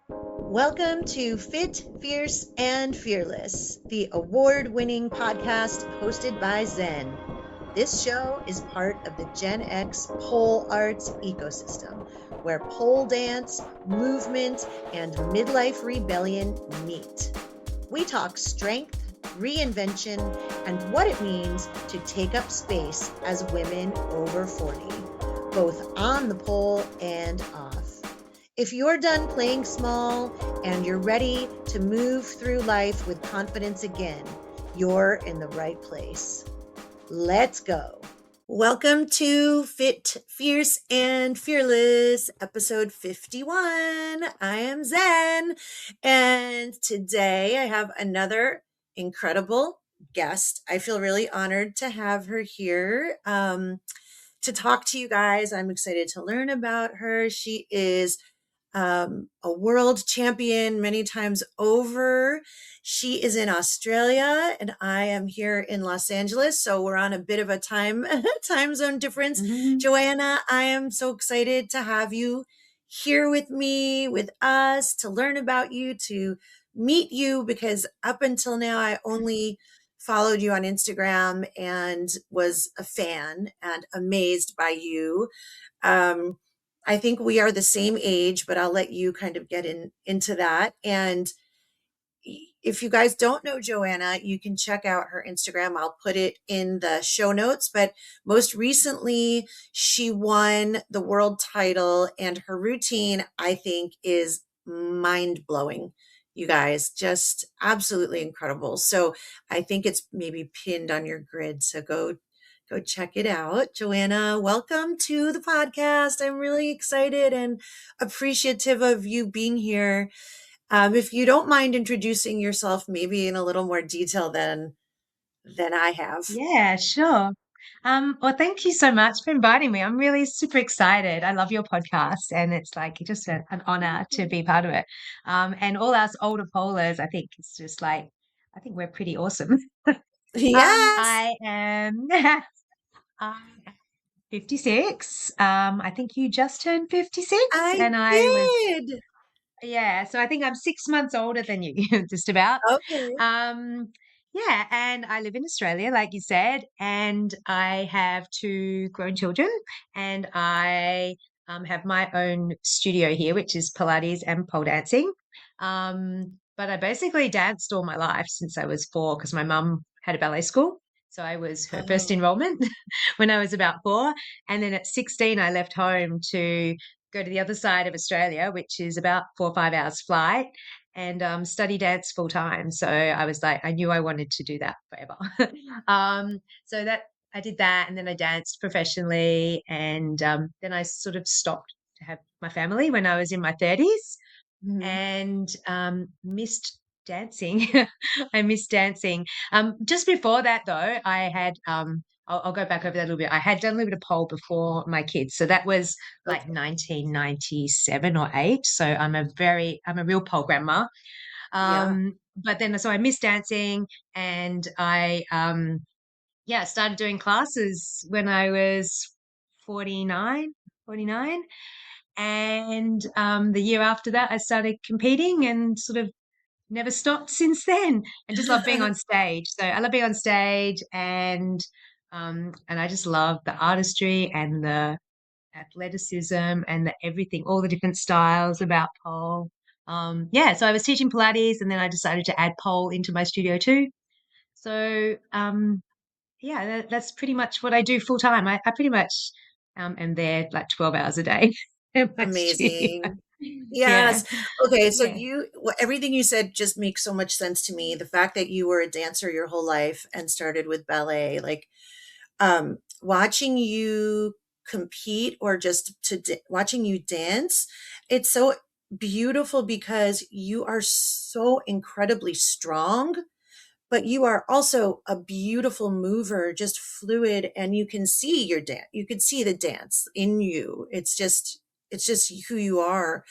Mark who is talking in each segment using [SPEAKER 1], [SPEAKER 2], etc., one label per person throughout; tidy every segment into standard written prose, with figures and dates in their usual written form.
[SPEAKER 1] Welcome to Fit, Fierce, and Fearless, the award-winning podcast hosted by Zen. This show is part of the Gen X pole arts ecosystem, where pole dance, movement, and midlife rebellion meet. We talk strength, reinvention, and what it means to take up space as women over 40, both on the pole and off. If you're done playing small and you're ready to move through life with confidence again, you're in the right place. Let's go. Welcome to Fit, Fierce, and Fearless, episode 51. I am Zen, and today I have another incredible guest. I feel really honored to have her here to talk to you guys. I'm excited to learn about her. She is a world champion many times over. She is in Australia and I am here in Los Angeles. So we're on a bit of a time zone difference. Joanna, I am so excited to have you here with me, with us, to learn about you, to meet you, because up until now, I only followed you on Instagram and was a fan and amazed by you. I think we are the same age, but I'll let you kind of get into that. And if you guys don't know Joanna, you can check out her Instagram. I'll put it in the show notes. But most recently, she won the world title, and her routine, I think, is mind-blowing. You guys, just absolutely incredible. So I think it's maybe pinned on your grid. So go check it out. Joanna, welcome to the podcast. I'm really excited and appreciative of you being here. If you don't mind introducing yourself, maybe in a little more detail than I have.
[SPEAKER 2] Yeah, sure. Well, thank you so much for inviting me. I'm really super excited. I love your podcast, and it's like just an honor to be part of it. And all us older polars, I think it's just like, I think we're pretty awesome.
[SPEAKER 1] Yes,
[SPEAKER 2] I am I'm 56. I think you just turned 56,
[SPEAKER 1] I
[SPEAKER 2] and I was,
[SPEAKER 1] did.
[SPEAKER 2] yeah, so I think I'm 6 months older than you, just about.
[SPEAKER 1] Okay.
[SPEAKER 2] Um, yeah, and I live in Australia, like you said, and I have two grown children, and I have my own studio here, which is Pilates and pole dancing. But I basically danced all my life since I was 4 because my mum had a ballet school. So I was her first
[SPEAKER 1] Oh,
[SPEAKER 2] enrollment when I was about 4. And then at 16, I left home to go to the other side of Australia, which is about 4 or 5 hours flight, and study dance full time. So I was like, I knew I wanted to do that forever. So that I did that, and then I danced professionally, and then I sort of stopped to have my family when I was in my 30s,
[SPEAKER 1] mhm.
[SPEAKER 2] and missed dancing. I missed dancing. Just before that, though, I had I'll go back over that a little bit. I had done a little bit of pole before my kids, so that was like
[SPEAKER 1] Okay.
[SPEAKER 2] 1997 or 8. So I'm a real pole grandma.
[SPEAKER 1] Yeah.
[SPEAKER 2] But then so I missed dancing, and I yeah, started doing classes when I was 49, 49. And the year after that, I started competing and sort of never stopped since then, and just love being on stage. So I love being on stage, and I just love the artistry and the athleticism and the everything, all the different styles about pole. Yeah, so I was teaching Pilates, and then I decided to add pole into my studio too. So yeah, that's pretty much what I do full time. I pretty much am there like 12 hours a day in my studio.
[SPEAKER 1] Amazing.
[SPEAKER 2] Yeah,
[SPEAKER 1] Yes. Okay. So
[SPEAKER 2] yeah.
[SPEAKER 1] everything you said just makes so much sense to me. The fact that you were a dancer your whole life and started with ballet, like watching you compete or just watching you dance, it's so beautiful because you are so incredibly strong, but you are also a beautiful mover, just fluid, and you can see your dance. You can see the dance in you. It's just who you are.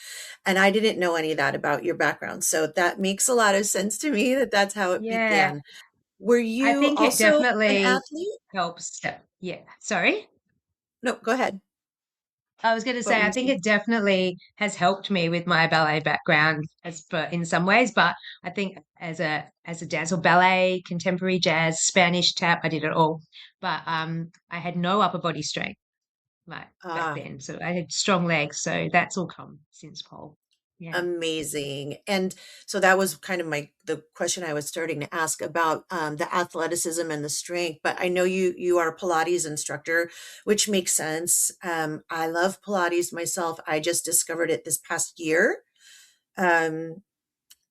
[SPEAKER 1] And I didn't know any of that about your background. So that makes a lot of sense to me that that's how it
[SPEAKER 2] Yeah,
[SPEAKER 1] began. Were
[SPEAKER 2] I
[SPEAKER 1] you
[SPEAKER 2] think it
[SPEAKER 1] also an
[SPEAKER 2] definitely
[SPEAKER 1] athlete?
[SPEAKER 2] helps. Yeah, sorry.
[SPEAKER 1] No, go ahead.
[SPEAKER 2] I was going to
[SPEAKER 1] What
[SPEAKER 2] say,
[SPEAKER 1] were
[SPEAKER 2] I
[SPEAKER 1] you
[SPEAKER 2] think
[SPEAKER 1] saying?
[SPEAKER 2] it definitely has helped me with my ballet background as for in some ways, but I think as a dance or ballet, contemporary jazz, Spanish tap, I did it all. But I had no upper body strength like back
[SPEAKER 1] Ah,
[SPEAKER 2] then. So I had strong legs. So that's all come since pole. Yeah,
[SPEAKER 1] amazing. And so that was kind of the question I was starting to ask about the athleticism and the strength. But I know you are a Pilates instructor, which makes sense. I love Pilates myself. I just discovered it this past year. Um,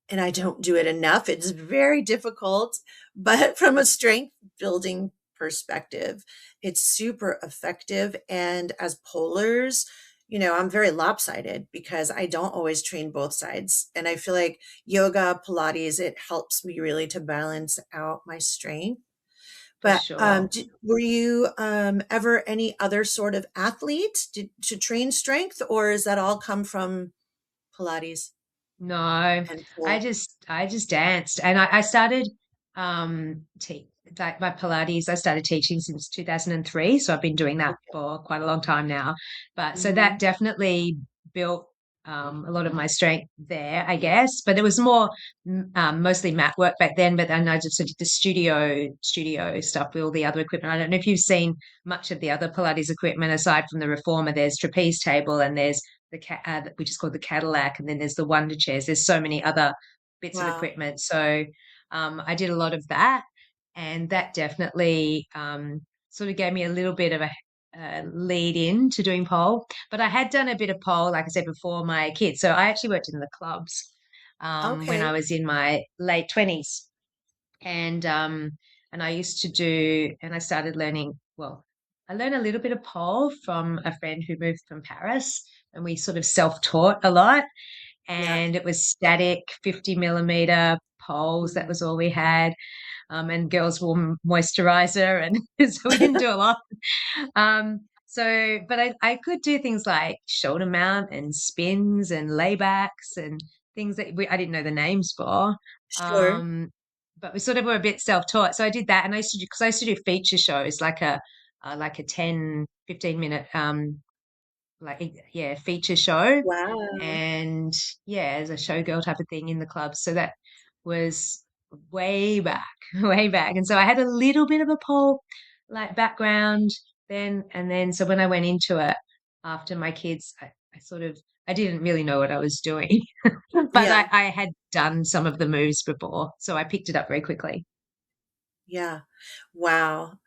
[SPEAKER 1] and I don't do it enough. It's very difficult, but from a strength building perspective, it's super effective. And as polars, I'm very lopsided because I don't always train both sides. And I feel like yoga, Pilates, it helps me really to balance out my strength.
[SPEAKER 2] for
[SPEAKER 1] But
[SPEAKER 2] sure.
[SPEAKER 1] were you ever any other sort of athlete to train strength, or is that all come from Pilates
[SPEAKER 2] No,
[SPEAKER 1] and
[SPEAKER 2] I
[SPEAKER 1] pole?
[SPEAKER 2] just I just danced and I started te like my Pilates, I started teaching since 2003. So I've been doing that
[SPEAKER 1] Okay.
[SPEAKER 2] for quite a long time now. But so that
[SPEAKER 1] Mhm.
[SPEAKER 2] definitely built a lot of my strength there, I guess. But it was more mostly mat work back then. But then I just did the studio stuff with all the other equipment. I don't know if you've seen much of the other Pilates equipment aside from the reformer. There's trapeze table and there's which is called the Cadillac, and then there's the Wonder chairs. There's so many other bits of
[SPEAKER 1] Wow.
[SPEAKER 2] equipment. So I did a lot of that, and that definitely sort of gave me a little bit of a lead in to doing pole. But I had done a bit of pole, like I said, before my kids. So I actually worked in the clubs when I
[SPEAKER 1] Okay.
[SPEAKER 2] was in my late 20s, and I used to do, and I started learning. Well, I learned a little bit of pole from a friend who moved from Paris, and we sort of self-taught a lot.
[SPEAKER 1] Yeah.
[SPEAKER 2] And it was static 50 millimeter poles. That
[SPEAKER 1] Mhm.
[SPEAKER 2] was all we had. And girls wore moisturizer, and so we didn't do a lot. But I could do things like shoulder mount and spins and laybacks and things that I didn't know the names for.
[SPEAKER 1] Sure.
[SPEAKER 2] Um, but we sort of were a bit self-taught. So I did that. And I used to do, because I used to do feature shows, like a 10, 15 minute, yeah, feature show.
[SPEAKER 1] Wow.
[SPEAKER 2] And yeah, as a showgirl type of thing in the club. So that was way back, way back. And so I had a little bit of a pole like background then. And then so when I went into it after my kids, I sort of I didn't really know what I was doing. But
[SPEAKER 1] Yeah.
[SPEAKER 2] I had done some of the moves before. So I picked it up very quickly.
[SPEAKER 1] Yeah. Wow.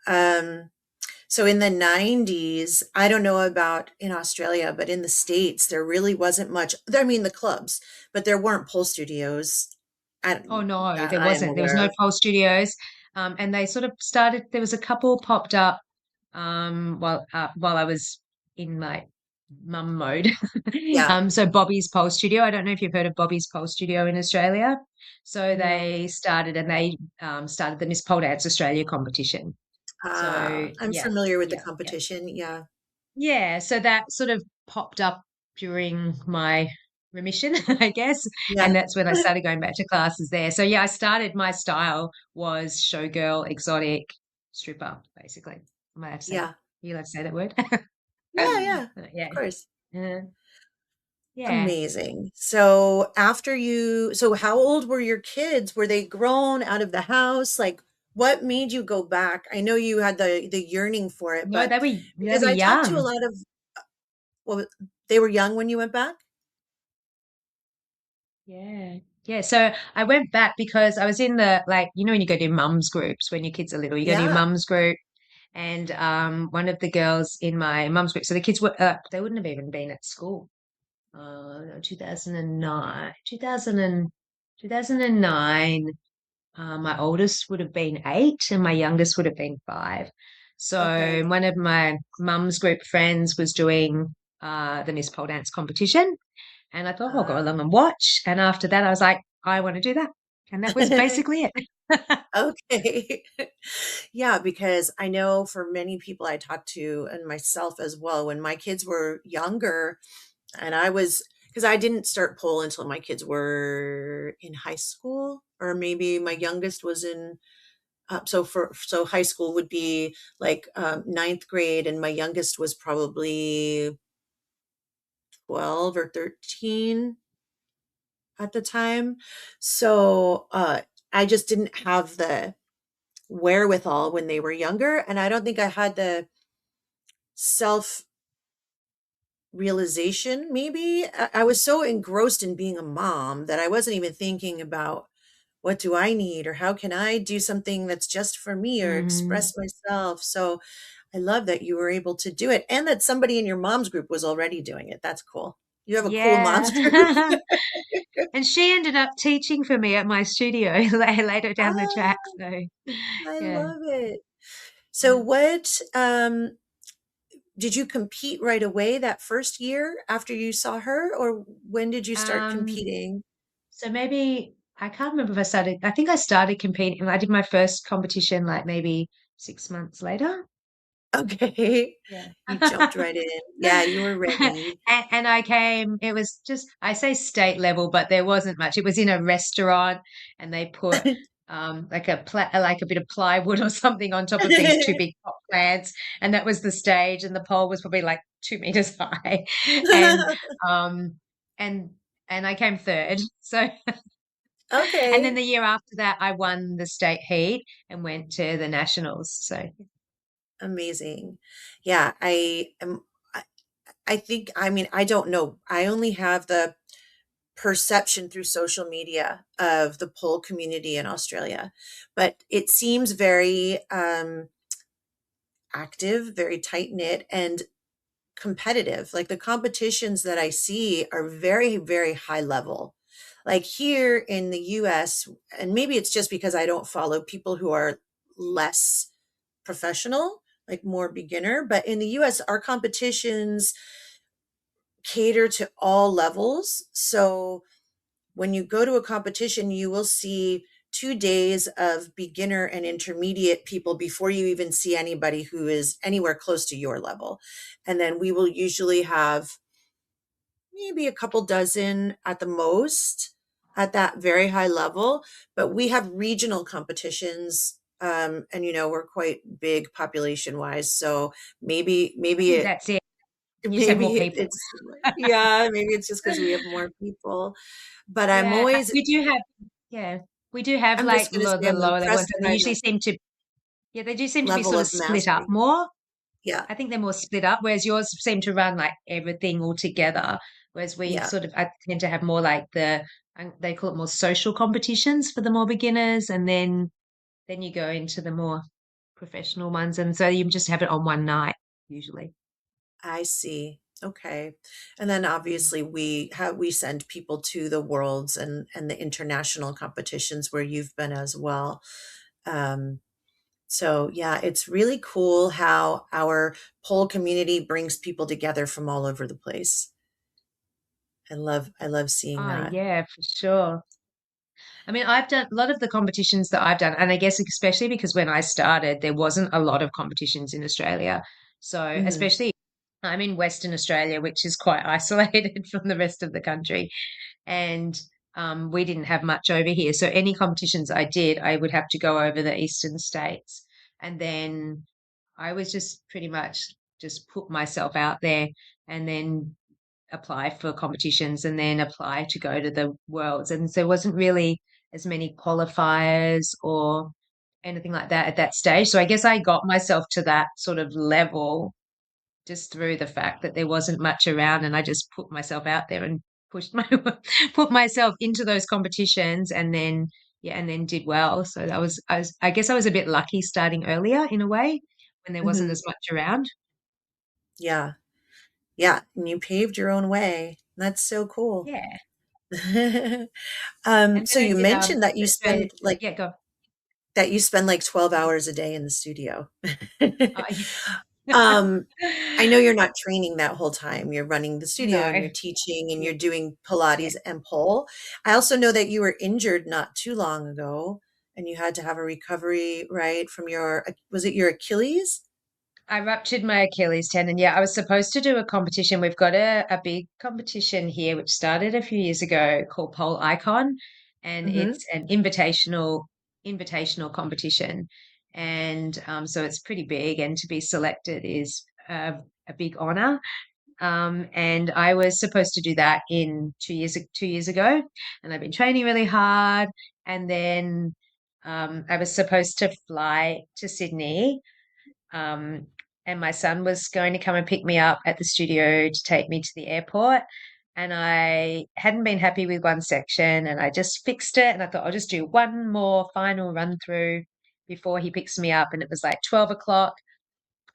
[SPEAKER 1] So in the 90s, I don't know about in Australia, but in the States, there really wasn't much. I mean, the clubs, but there weren't pole studios. I,
[SPEAKER 2] Oh no,
[SPEAKER 1] that
[SPEAKER 2] there
[SPEAKER 1] I am
[SPEAKER 2] wasn't. There was
[SPEAKER 1] aware
[SPEAKER 2] no
[SPEAKER 1] of.
[SPEAKER 2] pole studios. And they sort of started, there was a couple popped up while I was in like mum mode.
[SPEAKER 1] Yeah.
[SPEAKER 2] So Bobby's Pole Studio. I don't know if you've heard of Bobby's Pole Studio in Australia. So
[SPEAKER 1] No.
[SPEAKER 2] they started the Miss Pole Dance Australia competition. So
[SPEAKER 1] I'm
[SPEAKER 2] yeah,
[SPEAKER 1] familiar with the
[SPEAKER 2] yeah, yeah.
[SPEAKER 1] competition. Yeah.
[SPEAKER 2] Yeah, so that sort of popped up during my remission, I guess.
[SPEAKER 1] Yeah.
[SPEAKER 2] And that's when I started going back to classes there. So yeah, I started my style was showgirl, exotic, stripper, basically. I might have to say that.
[SPEAKER 1] Yeah.
[SPEAKER 2] You like to say that word?
[SPEAKER 1] Yeah. Yeah.
[SPEAKER 2] Yeah.
[SPEAKER 1] Of course.
[SPEAKER 2] Uh, yeah.
[SPEAKER 1] Amazing. So how old were your kids? Were they grown out of the house? Like, what made you go back? I know you had the yearning for it,
[SPEAKER 2] No,
[SPEAKER 1] but
[SPEAKER 2] they
[SPEAKER 1] because
[SPEAKER 2] were
[SPEAKER 1] I talked to a
[SPEAKER 2] young.
[SPEAKER 1] lot of, well, they were young when you went back?
[SPEAKER 2] Yeah. Yeah. So I went back because I was in the like, when you go to mums groups when your kids are little, you go to your
[SPEAKER 1] Yeah.
[SPEAKER 2] mums group. And one of the girls in my mum's group, so the kids were, they wouldn't have even been at school. 2009, 2009. My oldest would have been 8 and my youngest would have been 5.
[SPEAKER 1] Okay.
[SPEAKER 2] So one of my mum's group friends was doing the Miss Pole Dance competition. And I thought, I'll go
[SPEAKER 1] Uh,
[SPEAKER 2] along and watch. And after that, I was like, I want to do that. And that was basically it.
[SPEAKER 1] okay. Yeah, because I know for many people I talked to and myself as well, when my kids were younger, and because I didn't start pole until my kids were in high school, or maybe my youngest was in, so high school would be like ninth grade, and my youngest was probably 12 or 13 at the time. So I just didn't have the wherewithal when they were younger. And I don't think I had the self realization, maybe. I was so engrossed in being a mom that I wasn't even thinking about what do I need or how can I do something that's just for me or
[SPEAKER 2] Hmm.
[SPEAKER 1] express myself. So I love that you were able to do it and that somebody in your mom's group was already doing it. That's cool. You have a cool mom's group.
[SPEAKER 2] Yeah. And she ended up teaching for me at my studio later down the track.
[SPEAKER 1] Ah,
[SPEAKER 2] So,
[SPEAKER 1] I
[SPEAKER 2] yeah.
[SPEAKER 1] love it. So
[SPEAKER 2] Yeah.
[SPEAKER 1] what did you compete right away that first year after you saw her, or when did you start
[SPEAKER 2] Um,
[SPEAKER 1] competing?
[SPEAKER 2] so maybe I can't remember if I started, I think I started competing. I did my first competition like maybe 6 months later.
[SPEAKER 1] Okay.
[SPEAKER 2] Yeah.
[SPEAKER 1] You jumped right in. Yeah, you were ready.
[SPEAKER 2] And I came, it was just, I say state level, but there wasn't much. It was in a restaurant and they put like like a bit of plywood or something on top of these two big pot plants. And that was the stage. And the pole was probably like 2 meters high. And, um, and, and I came third. So, and then
[SPEAKER 1] Okay.
[SPEAKER 2] the year after that, I won the state heat and went to the nationals. So,
[SPEAKER 1] Amazing. Yeah, I I think, I mean, I don't know. I only have the perception through social media of the pole community in Australia, but it seems very active, very tight knit, and competitive. Like the competitions that I see are very, very high level. Like here in the US, and maybe it's just because I don't follow people who are less professional, like more beginner, but in the US, our competitions cater to all levels. So when you go to a competition, you will see 2 days of beginner and intermediate people before you even see anybody who is anywhere close to your level. And then we will usually have maybe a couple dozen at the most at that very high level. But we have regional competitions. And we're quite big population wise. So maybe,
[SPEAKER 2] I
[SPEAKER 1] maybe
[SPEAKER 2] think
[SPEAKER 1] it,
[SPEAKER 2] that's it. You just have more
[SPEAKER 1] maybe
[SPEAKER 2] people.
[SPEAKER 1] it's, yeah, maybe it's just because we have more people. But
[SPEAKER 2] Yeah, we do have, yeah, we do have
[SPEAKER 1] I'm
[SPEAKER 2] like
[SPEAKER 1] just going to say
[SPEAKER 2] the
[SPEAKER 1] I'm
[SPEAKER 2] lower level ones,
[SPEAKER 1] impressed
[SPEAKER 2] and they
[SPEAKER 1] by
[SPEAKER 2] usually
[SPEAKER 1] the
[SPEAKER 2] seem to, yeah, they do seem to be
[SPEAKER 1] level
[SPEAKER 2] sort of
[SPEAKER 1] of
[SPEAKER 2] split up
[SPEAKER 1] mastery.
[SPEAKER 2] more.
[SPEAKER 1] Yeah.
[SPEAKER 2] I think they're more split up, whereas yours seem to run like everything all together. Whereas we
[SPEAKER 1] Yeah.
[SPEAKER 2] sort of, I tend to have more like they call it more social competitions for the more beginners, and then you go into the more professional ones, and so you just have it on one night usually.
[SPEAKER 1] I see. Okay. And then
[SPEAKER 2] Mm.
[SPEAKER 1] obviously we send people to the worlds and the international competitions where you've been as well. Um, so yeah, it's really cool how our pole community brings people together from all over the place. I love seeing
[SPEAKER 2] Oh
[SPEAKER 1] that.
[SPEAKER 2] yeah, for sure. I mean, I've done a lot of the competitions that I've done, and I guess especially because when I started, there wasn't a lot of competitions in Australia. So,
[SPEAKER 1] Hmm.
[SPEAKER 2] especially I'm in Western Australia, which is quite isolated from the rest of the country, and we didn't have much over here. So, any competitions I did, I would have to go over the eastern states, and then I was just pretty much just put myself out there, and then apply for competitions and then apply to go to the worlds. And so there wasn't really as many qualifiers or anything like that at that stage. So I guess I got myself to that sort of level just through the fact that there wasn't much around and I just put myself out there and pushed my put myself into those competitions and then yeah and then did well. So I guess I was a bit lucky starting earlier in a way when there wasn't
[SPEAKER 1] Hmm.
[SPEAKER 2] as much around.
[SPEAKER 1] Yeah. Yeah. And you paved your own way. That's so cool.
[SPEAKER 2] Yeah. And
[SPEAKER 1] So
[SPEAKER 2] then I
[SPEAKER 1] you
[SPEAKER 2] did
[SPEAKER 1] mentioned that you
[SPEAKER 2] Australia.
[SPEAKER 1] spend like
[SPEAKER 2] Yeah, go.
[SPEAKER 1] 12 hours a day in the studio.
[SPEAKER 2] Yeah.
[SPEAKER 1] Um, I know you're not training that whole time. You're running the studio and
[SPEAKER 2] No.
[SPEAKER 1] you're teaching and
[SPEAKER 2] Yeah.
[SPEAKER 1] you're doing
[SPEAKER 2] Yeah.
[SPEAKER 1] Pilates and pole. I also know that you were injured not too long ago and you had to have a recovery, right, from was it your Achilles?
[SPEAKER 2] I ruptured my Achilles tendon. Yeah, I was supposed to do a competition. We've got a big competition here, which started a few years ago called Pole Icon, and
[SPEAKER 1] Hmm.
[SPEAKER 2] it's an invitational competition. And so it's pretty big, and to be selected is a big honor. And I was supposed to do that in 2 years ago, and I've been training really hard. And then I was supposed to fly to Sydney, um, and my son was going to come and pick me up at the studio to take me to the airport. And I hadn't been happy with one section, and I just fixed it. And I thought I'll just do one more final run through before he picks me up. And it was like 12 o'clock.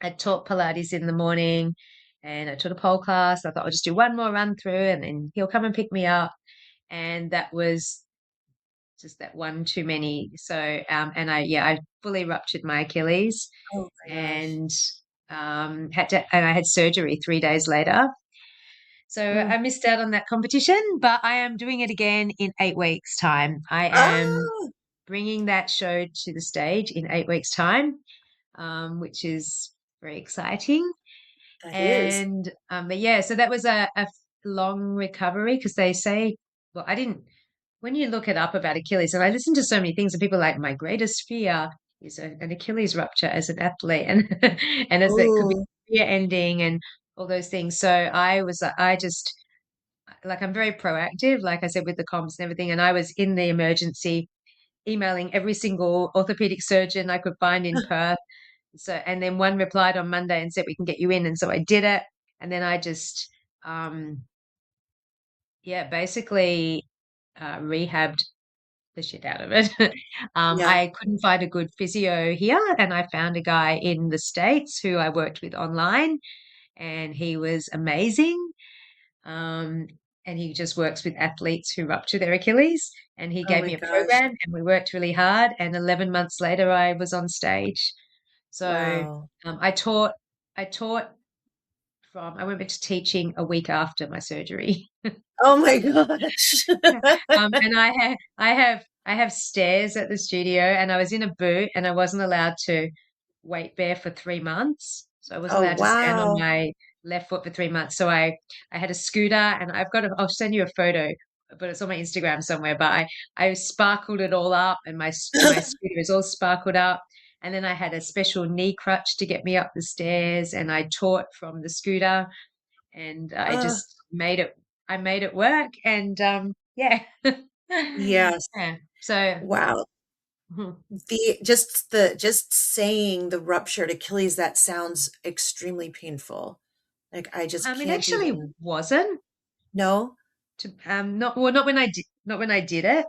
[SPEAKER 2] I taught Pilates in the morning and I taught a pole class. I thought I'll just do one more run through and then he'll come and pick me up. And that was just that one too many. So, and I fully ruptured my Achilles
[SPEAKER 1] Oh my gosh.
[SPEAKER 2] and and I had surgery 3 days later. So
[SPEAKER 1] Mm.
[SPEAKER 2] I missed out on that competition, but I am doing it again in 8 weeks' time. I am
[SPEAKER 1] Ah,
[SPEAKER 2] bringing that show to the stage in 8 weeks' time, which is very exciting.
[SPEAKER 1] that is.
[SPEAKER 2] And but yeah, so that was a long recovery because they say, well, I didn't, when you look it up about Achilles, and I listen to so many things, and people are like, my greatest fear is an Achilles rupture as an athlete, and and as that could be
[SPEAKER 1] Oh,
[SPEAKER 2] career ending and all those things. So I just like, I'm very proactive, like I said, with the comms and everything. And I was in the emergency emailing every single orthopedic surgeon I could find in Perth. So, and then one replied on Monday and said, we can get you in. And so I did it. And then I just, um, yeah, basically rehabbed the shit out of it.
[SPEAKER 1] yeah.
[SPEAKER 2] I couldn't find a good physio here. And I found a guy in the States who I worked with online, and he was amazing. Um, and he just works with athletes who rupture their Achilles. And he
[SPEAKER 1] Oh
[SPEAKER 2] gave
[SPEAKER 1] my
[SPEAKER 2] me a
[SPEAKER 1] gosh.
[SPEAKER 2] program, and we worked really hard. And 11 months later, I was on stage. So
[SPEAKER 1] Wow.
[SPEAKER 2] I taught I went back to teaching a week after my surgery.
[SPEAKER 1] Oh my gosh.
[SPEAKER 2] And I have stairs at the studio, and I was in a boot, and I wasn't allowed to weight bear for 3 months. So I wasn't
[SPEAKER 1] Oh
[SPEAKER 2] allowed to stand on
[SPEAKER 1] wow.
[SPEAKER 2] my left foot for 3 months. So I had a scooter, and I'll send you a photo, but it's on my Instagram somewhere. But I sparkled it all up, and my scooter is all sparkled up. And then I had a special knee crutch to get me up the stairs, and I taught from the scooter, and
[SPEAKER 1] Uh,
[SPEAKER 2] I made it work. And yeah.
[SPEAKER 1] yes.
[SPEAKER 2] Yeah. So
[SPEAKER 1] Wow.
[SPEAKER 2] mhm.
[SPEAKER 1] The just saying the ruptured Achilles, that sounds extremely painful. Like I just
[SPEAKER 2] It
[SPEAKER 1] can't
[SPEAKER 2] actually
[SPEAKER 1] even.
[SPEAKER 2] wasn't
[SPEAKER 1] No?
[SPEAKER 2] not when I did it.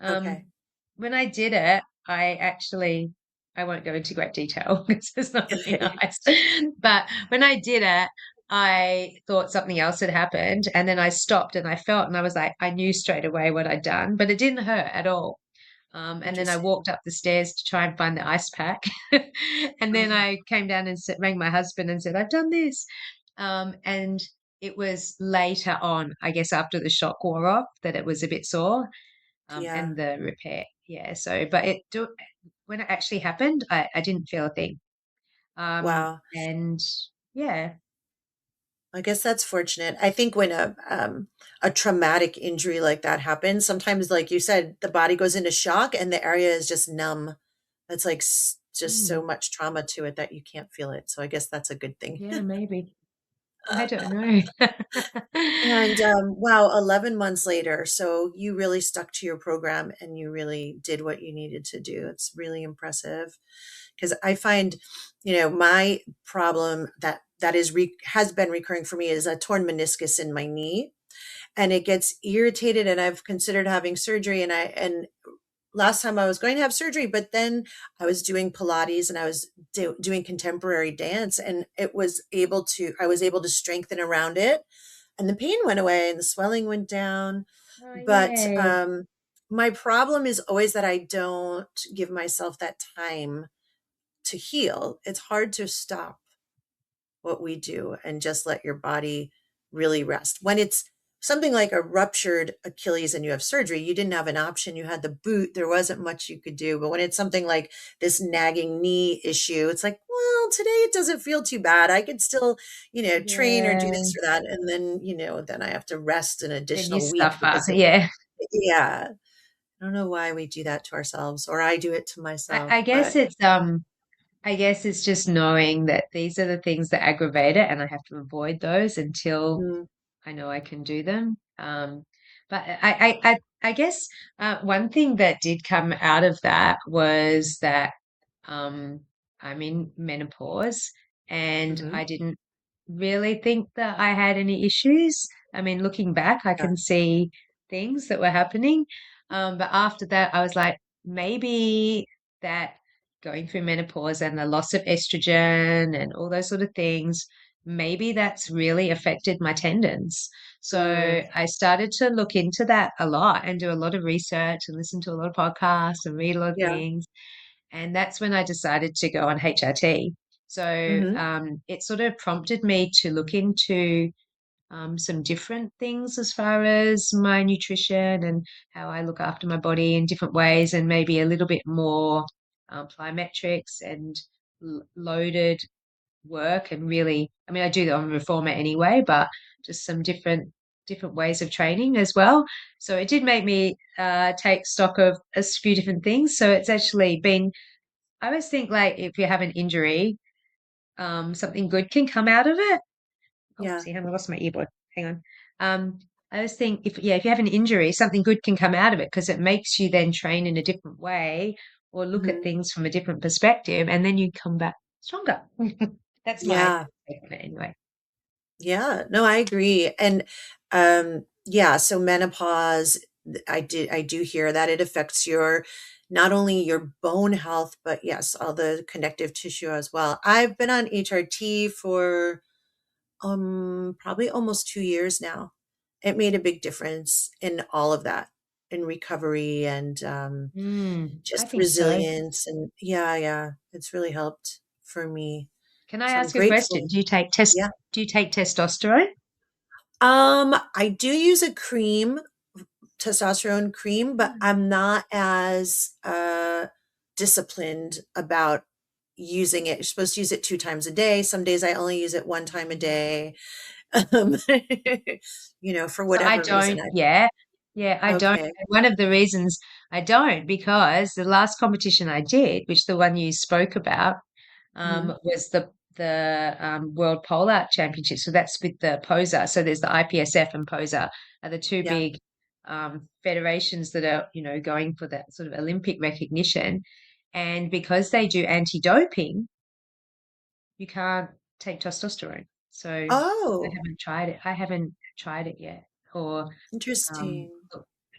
[SPEAKER 1] Okay.
[SPEAKER 2] Um when I did it, I won't go into great detail because it's not really nice. But when I did it, I thought something else had happened, and then I stopped and I felt, and I was like, I knew straight away what I'd done, but it didn't hurt at all. And then I
[SPEAKER 1] Interesting.
[SPEAKER 2] walked up the stairs to try and find the ice pack. And then
[SPEAKER 1] Oh,
[SPEAKER 2] I came down and rang my husband and said, I've done this. And it was later on, I guess, after the shock wore off, that it was a bit sore,
[SPEAKER 1] yeah.
[SPEAKER 2] and the repair. Yeah. So, but when it actually happened, I didn't feel a thing.
[SPEAKER 1] Wow.
[SPEAKER 2] And yeah.
[SPEAKER 1] I guess that's fortunate. I think when a traumatic injury like that happens, sometimes, like you said, the body goes into shock and the area is just numb. It's like just so
[SPEAKER 2] Mm,
[SPEAKER 1] much trauma to it that you can't feel it. So I guess that's a good thing.
[SPEAKER 2] yeah, maybe. I don't know.
[SPEAKER 1] And wow, 11 months later, so you really stuck to your program and you really did what you needed to do. It's really impressive because I find, my problem has been recurring for me is a torn meniscus in my knee, and it gets irritated, and I've considered having surgery, and last time I was going to have surgery, but then I was doing Pilates and I was doing contemporary dance, and I was able to strengthen around it, and the pain went away and the swelling went down.
[SPEAKER 2] Oh,
[SPEAKER 1] But
[SPEAKER 2] yay.
[SPEAKER 1] my problem is always that I don't give myself that time to heal. It's hard to stop what we do and just let your body really rest. When it's something like a ruptured Achilles and you have surgery, you didn't have an option. You had the boot. There wasn't much you could do. But when it's something like this nagging knee issue, it's like, well, today it doesn't feel too bad. I could still, train or do
[SPEAKER 2] Yeah.
[SPEAKER 1] this or that. And then, then I have to rest an
[SPEAKER 2] Then you
[SPEAKER 1] additional week
[SPEAKER 2] suffer.
[SPEAKER 1] because
[SPEAKER 2] Yeah.
[SPEAKER 1] yeah, I don't know why we do that to ourselves, or I do it to myself,
[SPEAKER 2] I guess
[SPEAKER 1] but
[SPEAKER 2] it's I guess it's just knowing that these are the things that aggravate it, and I have to avoid those until
[SPEAKER 1] Mm,
[SPEAKER 2] I know I can do them. But I guess one thing that did come out of that was that um, I'm in menopause, and
[SPEAKER 1] hmm.
[SPEAKER 2] I didn't really think that I had any issues. I mean, looking back, I
[SPEAKER 1] Yeah.
[SPEAKER 2] can see things that were happening. But after that, I was like, maybe that going through menopause and the loss of estrogen and all those sort of things, maybe that's really affected my tendons.
[SPEAKER 1] Mm,
[SPEAKER 2] So I started to look into that a lot and do a lot of research and listen to a lot of podcasts and read a lot of
[SPEAKER 1] yeah.
[SPEAKER 2] things. And that's when I decided to go on HRT. So
[SPEAKER 1] Hmm.
[SPEAKER 2] it sort of prompted me to look into some different things as far as my nutrition and how I look after my body in different ways, and maybe a little bit more plyometrics and loaded work. And really, I mean, I do that on reformer anyway, but just some different ways of training as well. So it did make me take stock of a few different things. So it's actually been, I always think like if you have an injury, something good can come out of it. Oh,
[SPEAKER 1] Yeah.
[SPEAKER 2] see, I lost my earbud. Hang on. I always think if you have an injury, something good can come out of it because it makes you then train in a different way or look at
[SPEAKER 1] Hmm.
[SPEAKER 2] things from a different perspective, and then you come back stronger. That's my
[SPEAKER 1] Yeah.
[SPEAKER 2] take on it anyway.
[SPEAKER 1] Yeah. No, I agree. And yeah, so menopause, I do hear that it affects your not only your bone health, but yes, all the connective tissue as well. I've been on HRT for probably almost 2 years now. It made a big difference in all of that, in recovery and
[SPEAKER 2] I
[SPEAKER 1] just
[SPEAKER 2] think so.
[SPEAKER 1] resilience. And yeah, yeah, it's really helped for me.
[SPEAKER 2] Can I
[SPEAKER 1] So I'm
[SPEAKER 2] ask you a question?
[SPEAKER 1] grateful. Yeah.
[SPEAKER 2] Do you take testosterone?
[SPEAKER 1] I do use a cream, testosterone cream, but
[SPEAKER 2] Mm.
[SPEAKER 1] I'm not as disciplined about using it. You're supposed to use it 2 times a day. Some days I only use it 1 time a day. Um, for
[SPEAKER 2] So I
[SPEAKER 1] whatever reason.
[SPEAKER 2] don't, yeah. Yeah, I don't.
[SPEAKER 1] Okay.
[SPEAKER 2] And one of the reasons I don't, because the last competition I did, which the one you spoke about,
[SPEAKER 1] Mhm.
[SPEAKER 2] was the World Pole Art Championship. So that's with the poser. So there's the IPSF and poser are the two
[SPEAKER 1] Yeah.
[SPEAKER 2] big federations that are, going for that sort of Olympic recognition. And because they do anti-doping, you can't take testosterone. So I
[SPEAKER 1] Oh,
[SPEAKER 2] haven't tried it. I haven't tried it yet. Or um,
[SPEAKER 1] interesting.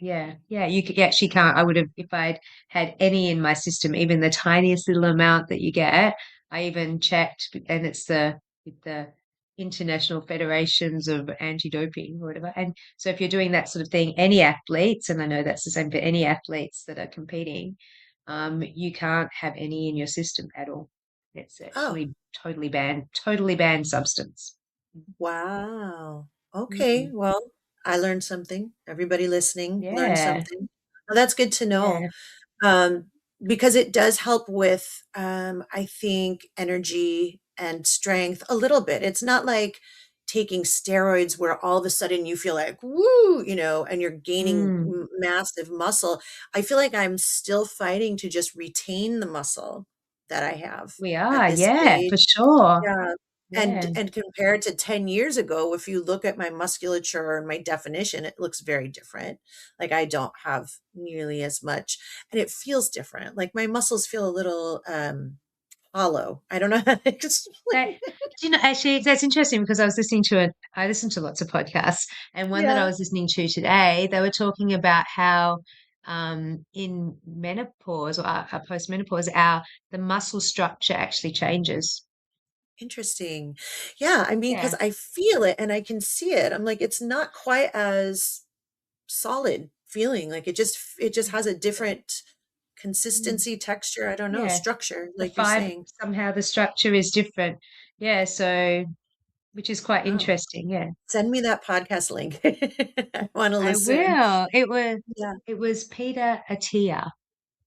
[SPEAKER 2] yeah, yeah, you actually can't. I would have, if I'd had any in my system, even the tiniest little amount that you get. I even checked, and it's with the international federations of anti-doping or whatever. And so, if you're doing that sort of thing, any athletes, and I know that's the same for any athletes that are competing, you can't have any in your system at all. It's
[SPEAKER 1] Oh,
[SPEAKER 2] actually totally banned substance.
[SPEAKER 1] wow. Okay.
[SPEAKER 2] Mm.
[SPEAKER 1] Well, I learned something. Everybody listening learned
[SPEAKER 2] Yeah,
[SPEAKER 1] something. Well, that's good to know.
[SPEAKER 2] yeah.
[SPEAKER 1] um, because it does help with, I think, energy and strength a little bit. It's not like taking steroids where all of a sudden you feel like, woo, and you're gaining
[SPEAKER 2] Mm.
[SPEAKER 1] massive muscle. I feel like I'm still fighting to just retain the muscle that I have
[SPEAKER 2] We
[SPEAKER 1] at
[SPEAKER 2] are,
[SPEAKER 1] this
[SPEAKER 2] yeah, for
[SPEAKER 1] age.
[SPEAKER 2] sure.
[SPEAKER 1] Yeah. And
[SPEAKER 2] Yeah.
[SPEAKER 1] and compared to 10 years ago, if you look at my musculature and my definition, it looks very different. Like I don't have nearly as much and it feels different. Like my muscles feel a little hollow. I don't know how to
[SPEAKER 2] That,
[SPEAKER 1] explain.
[SPEAKER 2] do you know, actually, that's interesting because I listened to lots of podcasts, and one that I
[SPEAKER 1] Yeah.
[SPEAKER 2] was listening to today, they were talking about how in menopause or post-menopause, the muscle structure actually changes.
[SPEAKER 1] Interesting. Yeah, I mean, because
[SPEAKER 2] Yeah.
[SPEAKER 1] I feel it and I can see it. I'm like, it's not quite as solid feeling. Like it just has a different
[SPEAKER 2] Mm.
[SPEAKER 1] consistency, texture, I don't know,
[SPEAKER 2] Yeah.
[SPEAKER 1] structure,
[SPEAKER 2] The
[SPEAKER 1] like you're
[SPEAKER 2] fiber,
[SPEAKER 1] saying.
[SPEAKER 2] somehow the structure is different. Yeah, so which is quite
[SPEAKER 1] Oh.
[SPEAKER 2] interesting. Yeah.
[SPEAKER 1] Send me that podcast link. I wanna
[SPEAKER 2] I
[SPEAKER 1] listen.
[SPEAKER 2] will.
[SPEAKER 1] Yeah.
[SPEAKER 2] It was Peter Attia.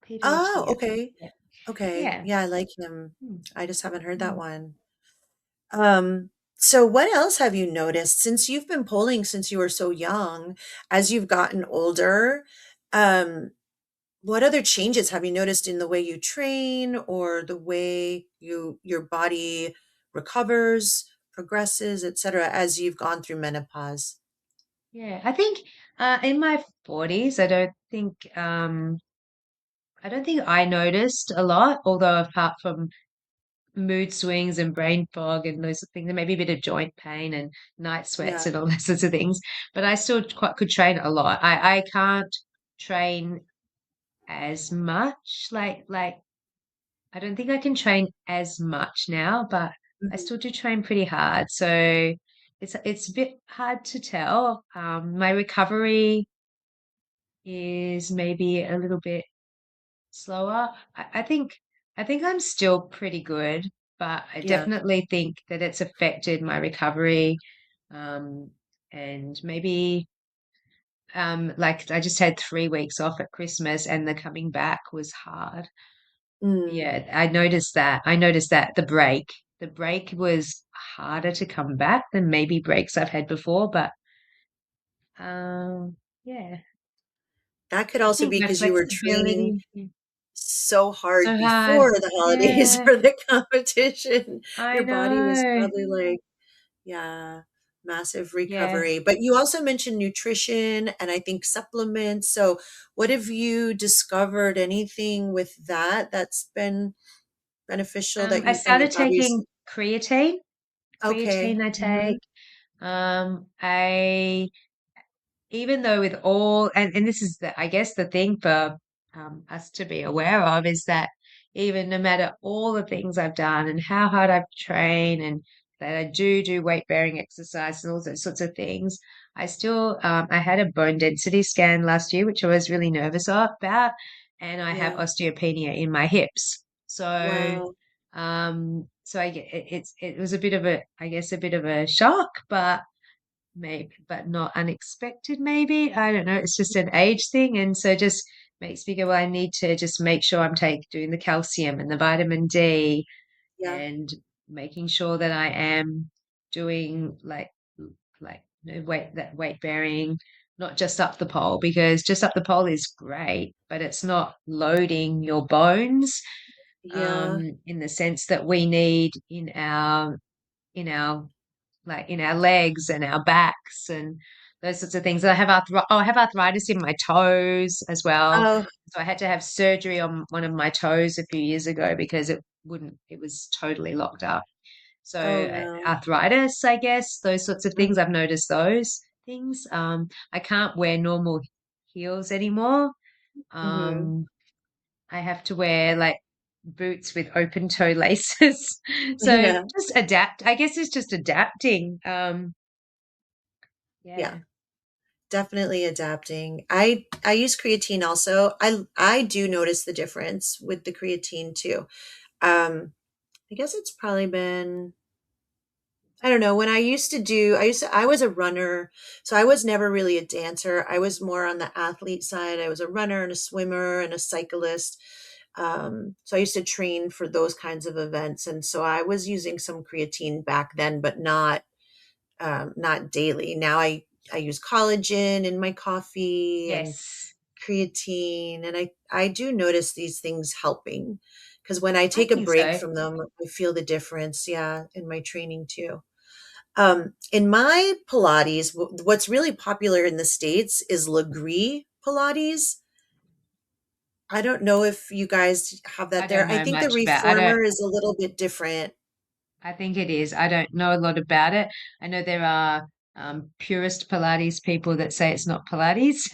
[SPEAKER 2] Peter
[SPEAKER 1] Oh,
[SPEAKER 2] Attia.
[SPEAKER 1] okay.
[SPEAKER 2] Yeah.
[SPEAKER 1] Okay.
[SPEAKER 2] Yeah.
[SPEAKER 1] Yeah, I like him.
[SPEAKER 2] Mm,
[SPEAKER 1] I just haven't heard that
[SPEAKER 2] mm.
[SPEAKER 1] one. So what else have you noticed since you've been polling since you were so young, as you've gotten older? Um, what other changes have you noticed in the way you train or the way your body recovers, progresses, etc., as you've gone through menopause?
[SPEAKER 2] Yeah, I think in my 40s, I don't think I noticed a lot, although apart from mood swings and brain fog and those things, and maybe a bit of joint pain and night sweats
[SPEAKER 1] Yeah.
[SPEAKER 2] and all those sorts of things. But I still quite could train a lot. I can't train as much. Like I don't think I can train as much now, but I
[SPEAKER 1] Mhm.
[SPEAKER 2] still do train pretty hard. So it's a bit hard to tell. My recovery is maybe a little bit slower. I think I'm still pretty good, but I
[SPEAKER 1] Yeah.
[SPEAKER 2] definitely think that it's affected my recovery. Um, and maybe like I just had 3 weeks off at Christmas and the coming back was hard.
[SPEAKER 1] Mm.
[SPEAKER 2] Yeah, I noticed that. I noticed that the break was harder to come back than maybe breaks I've had before, but yeah,
[SPEAKER 1] That could
[SPEAKER 2] I
[SPEAKER 1] also
[SPEAKER 2] think
[SPEAKER 1] be
[SPEAKER 2] my
[SPEAKER 1] because you were training
[SPEAKER 2] flexibility, yeah,
[SPEAKER 1] so hard
[SPEAKER 2] so hard.
[SPEAKER 1] before the holidays
[SPEAKER 2] Yeah,
[SPEAKER 1] for the competition.
[SPEAKER 2] I
[SPEAKER 1] Your body was
[SPEAKER 2] know.
[SPEAKER 1] probably like, yeah, massive
[SPEAKER 2] Yeah.
[SPEAKER 1] recovery. But you also mentioned nutrition and I think supplements. So, what have you discovered? Anything with that that's been beneficial that
[SPEAKER 2] I
[SPEAKER 1] you and your
[SPEAKER 2] started
[SPEAKER 1] body's
[SPEAKER 2] taking creatine.
[SPEAKER 1] okay?
[SPEAKER 2] Creatine I
[SPEAKER 1] Hmm.
[SPEAKER 2] take. I even though with all and this is the I guess the thing for us to be aware of is that even no matter all the things I've done and how hard I've trained and that I do weight bearing exercise and all those sorts of things, I still I had a bone density scan last year, which I was really nervous about, and I have
[SPEAKER 1] Yeah.
[SPEAKER 2] osteopenia in my hips.
[SPEAKER 1] Wow.
[SPEAKER 2] So it was a bit of a I guess a bit of a shock, but maybe, but not unexpected, maybe. I don't know. It's just an age thing. And so just makes me go, well, I need to just make sure I'm doing the calcium and the vitamin D
[SPEAKER 1] Yeah.
[SPEAKER 2] and making sure that I am doing weight bearing, not just up the pole, because just up the pole is great, but it's not loading your bones
[SPEAKER 1] Yeah.
[SPEAKER 2] in the sense that we need in our in our legs and our backs and those sorts of things. I have arthritis in my toes as well.
[SPEAKER 1] Oh.
[SPEAKER 2] So I had to have surgery on one of my toes a few years ago because it was totally locked up. So
[SPEAKER 1] Oh no.
[SPEAKER 2] arthritis, I guess, those sorts of things. I've noticed those things. I can't wear normal heels anymore.
[SPEAKER 1] Mm-hmm.
[SPEAKER 2] Um, I have to wear like boots with open toe laces. So
[SPEAKER 1] Yeah.
[SPEAKER 2] just adapt. I guess it's just adapting.
[SPEAKER 1] Yeah.
[SPEAKER 2] Yeah.
[SPEAKER 1] Definitely adapting. I use creatine also. I do notice the difference with the creatine too. I guess it's probably been I don't know, when I was a runner, so I was never really a dancer. I was more on the athlete side. I was a runner and a swimmer and a cyclist. So I used to train for those kinds of events, and so I was using some creatine back then, but not daily. Now I use collagen in my coffee and
[SPEAKER 2] Yes,
[SPEAKER 1] creatine, and I do notice these things helping because when I
[SPEAKER 2] I
[SPEAKER 1] take a
[SPEAKER 2] think
[SPEAKER 1] break
[SPEAKER 2] so.
[SPEAKER 1] from them, I feel the difference. Yeah, in my training too. In my Pilates, what's really popular in the States is Legree Pilates. I don't know if you guys have
[SPEAKER 2] I
[SPEAKER 1] that there.
[SPEAKER 2] don't
[SPEAKER 1] I
[SPEAKER 2] know
[SPEAKER 1] think the
[SPEAKER 2] much about. I don't.
[SPEAKER 1] reformer is a little bit different.
[SPEAKER 2] I think it is. I don't know a lot about it. I know there are purist Pilates people that say it's not Pilates,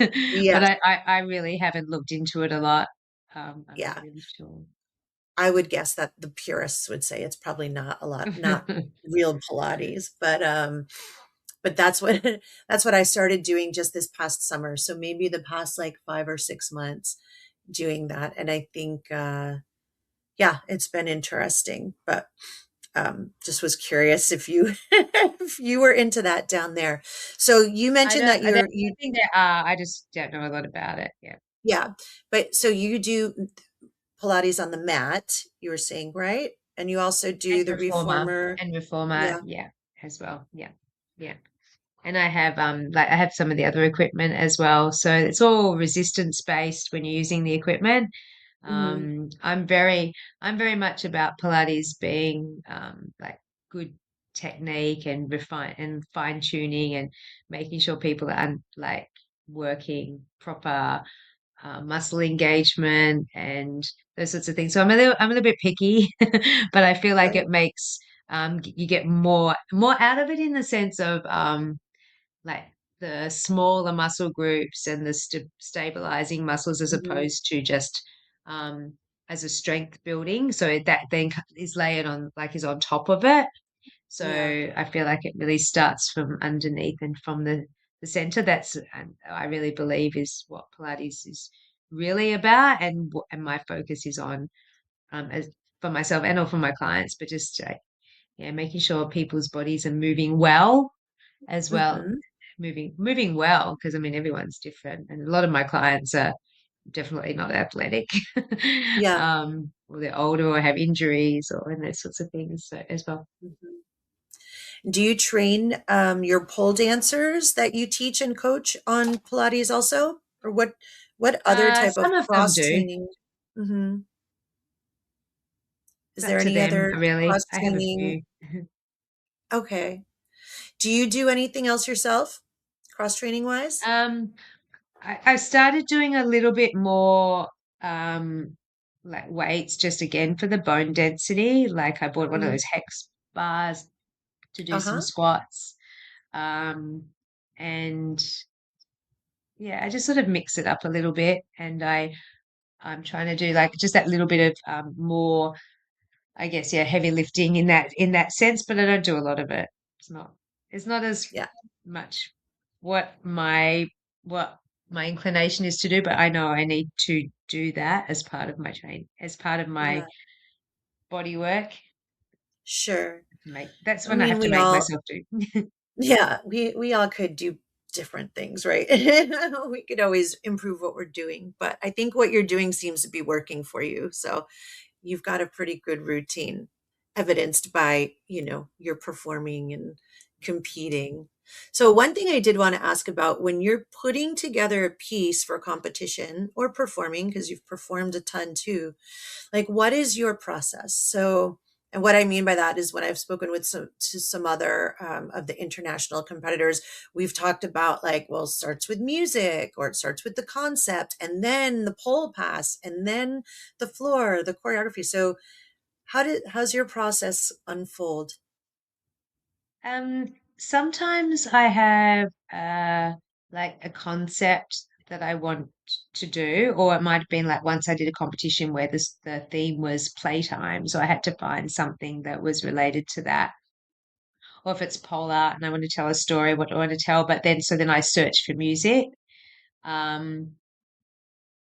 [SPEAKER 2] but
[SPEAKER 1] Yes,
[SPEAKER 2] I really haven't looked into it a lot. I'm not
[SPEAKER 1] yeah.
[SPEAKER 2] really sure.
[SPEAKER 1] I would guess that the purists would say it's probably not real Pilates, but that's what that's what I started doing just this past summer. So maybe the past like 5 or 6 months doing that, and I think yeah, it's been interesting. But just was curious if you if you were into that down there. So you mentioned that
[SPEAKER 2] I
[SPEAKER 1] you
[SPEAKER 2] think there are. I just don't know a lot about it. Yeah.
[SPEAKER 1] yeah, but so you do Pilates on the mat, you were saying, right? And you also do
[SPEAKER 2] And
[SPEAKER 1] the reformer.
[SPEAKER 2] reformer,
[SPEAKER 1] Yeah.
[SPEAKER 2] yeah, as well. Yeah. Yeah. and I have like I have some of the other equipment as well. So it's all resistance based when you're using the equipment.
[SPEAKER 1] Hmm.
[SPEAKER 2] Um, I'm very I'm very much about Pilates being like good technique and refine and fine tuning and making sure people are like working proper muscle engagement and those sorts of things. So I'm a little bit picky, but I feel like
[SPEAKER 1] Right.
[SPEAKER 2] it makes you get more out of it in the sense of like the smaller muscle groups and the stabilizing muscles as
[SPEAKER 1] Hmm.
[SPEAKER 2] opposed to just um, as a strength building. So that then is layered on, like, is on top of it. So
[SPEAKER 1] Yeah.
[SPEAKER 2] I feel like it really starts from underneath and from the center. That's, and I really believe, is what Pilates is really about, and my focus is on as for myself and all for my clients, but just yeah, making sure people's bodies are moving well as well,
[SPEAKER 1] Hmm.
[SPEAKER 2] moving well, because I mean everyone's different, and a lot of my clients are definitely not athletic,
[SPEAKER 1] Yeah.
[SPEAKER 2] or they're older or have injuries or and those sorts of things so, as well.
[SPEAKER 1] Mhm. Do you train your pole dancers that you teach and coach on Pilates also? Or what other type of
[SPEAKER 2] Some of them
[SPEAKER 1] cross
[SPEAKER 2] do.
[SPEAKER 1] training? Hmm. Is
[SPEAKER 2] It's up
[SPEAKER 1] there
[SPEAKER 2] to
[SPEAKER 1] any
[SPEAKER 2] them,
[SPEAKER 1] other
[SPEAKER 2] really.
[SPEAKER 1] cross
[SPEAKER 2] I have a
[SPEAKER 1] training?
[SPEAKER 2] few.
[SPEAKER 1] Okay. Do you do anything else yourself, cross training wise?
[SPEAKER 2] um I started doing a little bit more um like weights, just again for the bone density. Like I bought one of
[SPEAKER 1] Mm.
[SPEAKER 2] those hex bars to do some
[SPEAKER 1] Uh-huh.
[SPEAKER 2] squats. Um, and yeah, I just sort of mix it up a little bit, and I'm trying to do like just that little bit of more, I guess, yeah, heavy lifting in that sense, but I don't do a lot of it. It's not it's not as
[SPEAKER 1] Yeah.
[SPEAKER 2] much what what my inclination is to do, but I know I need to do that as part of my as part of my
[SPEAKER 1] Yeah.
[SPEAKER 2] body work.
[SPEAKER 1] Sure.
[SPEAKER 2] That's
[SPEAKER 1] I
[SPEAKER 2] when I
[SPEAKER 1] mean,
[SPEAKER 2] have to
[SPEAKER 1] we
[SPEAKER 2] make
[SPEAKER 1] all,
[SPEAKER 2] myself do.
[SPEAKER 1] yeah, we all could do different things, right? We could always improve what we're doing, but I think what you're doing seems to be working for you. So you've got a pretty good routine, evidenced by, you're performing and competing. So one thing I did want to ask about, when you're putting together a piece for competition or performing, because you've performed a ton too, like, what is your process? So, and what I mean by that is when I've spoken with some other of the international competitors, we've talked about, like, well, it starts with music, or it starts with the concept, and then the pole pass, and then the floor, the choreography. So how's your process unfold?
[SPEAKER 2] Sometimes I have like a concept that I want to do, or it might have been like once I did a competition where the theme was playtime, so I had to find something that was related to that. Or if it's pole art and I want to tell a story, what do I want to tell? But then so then I search for music. Um,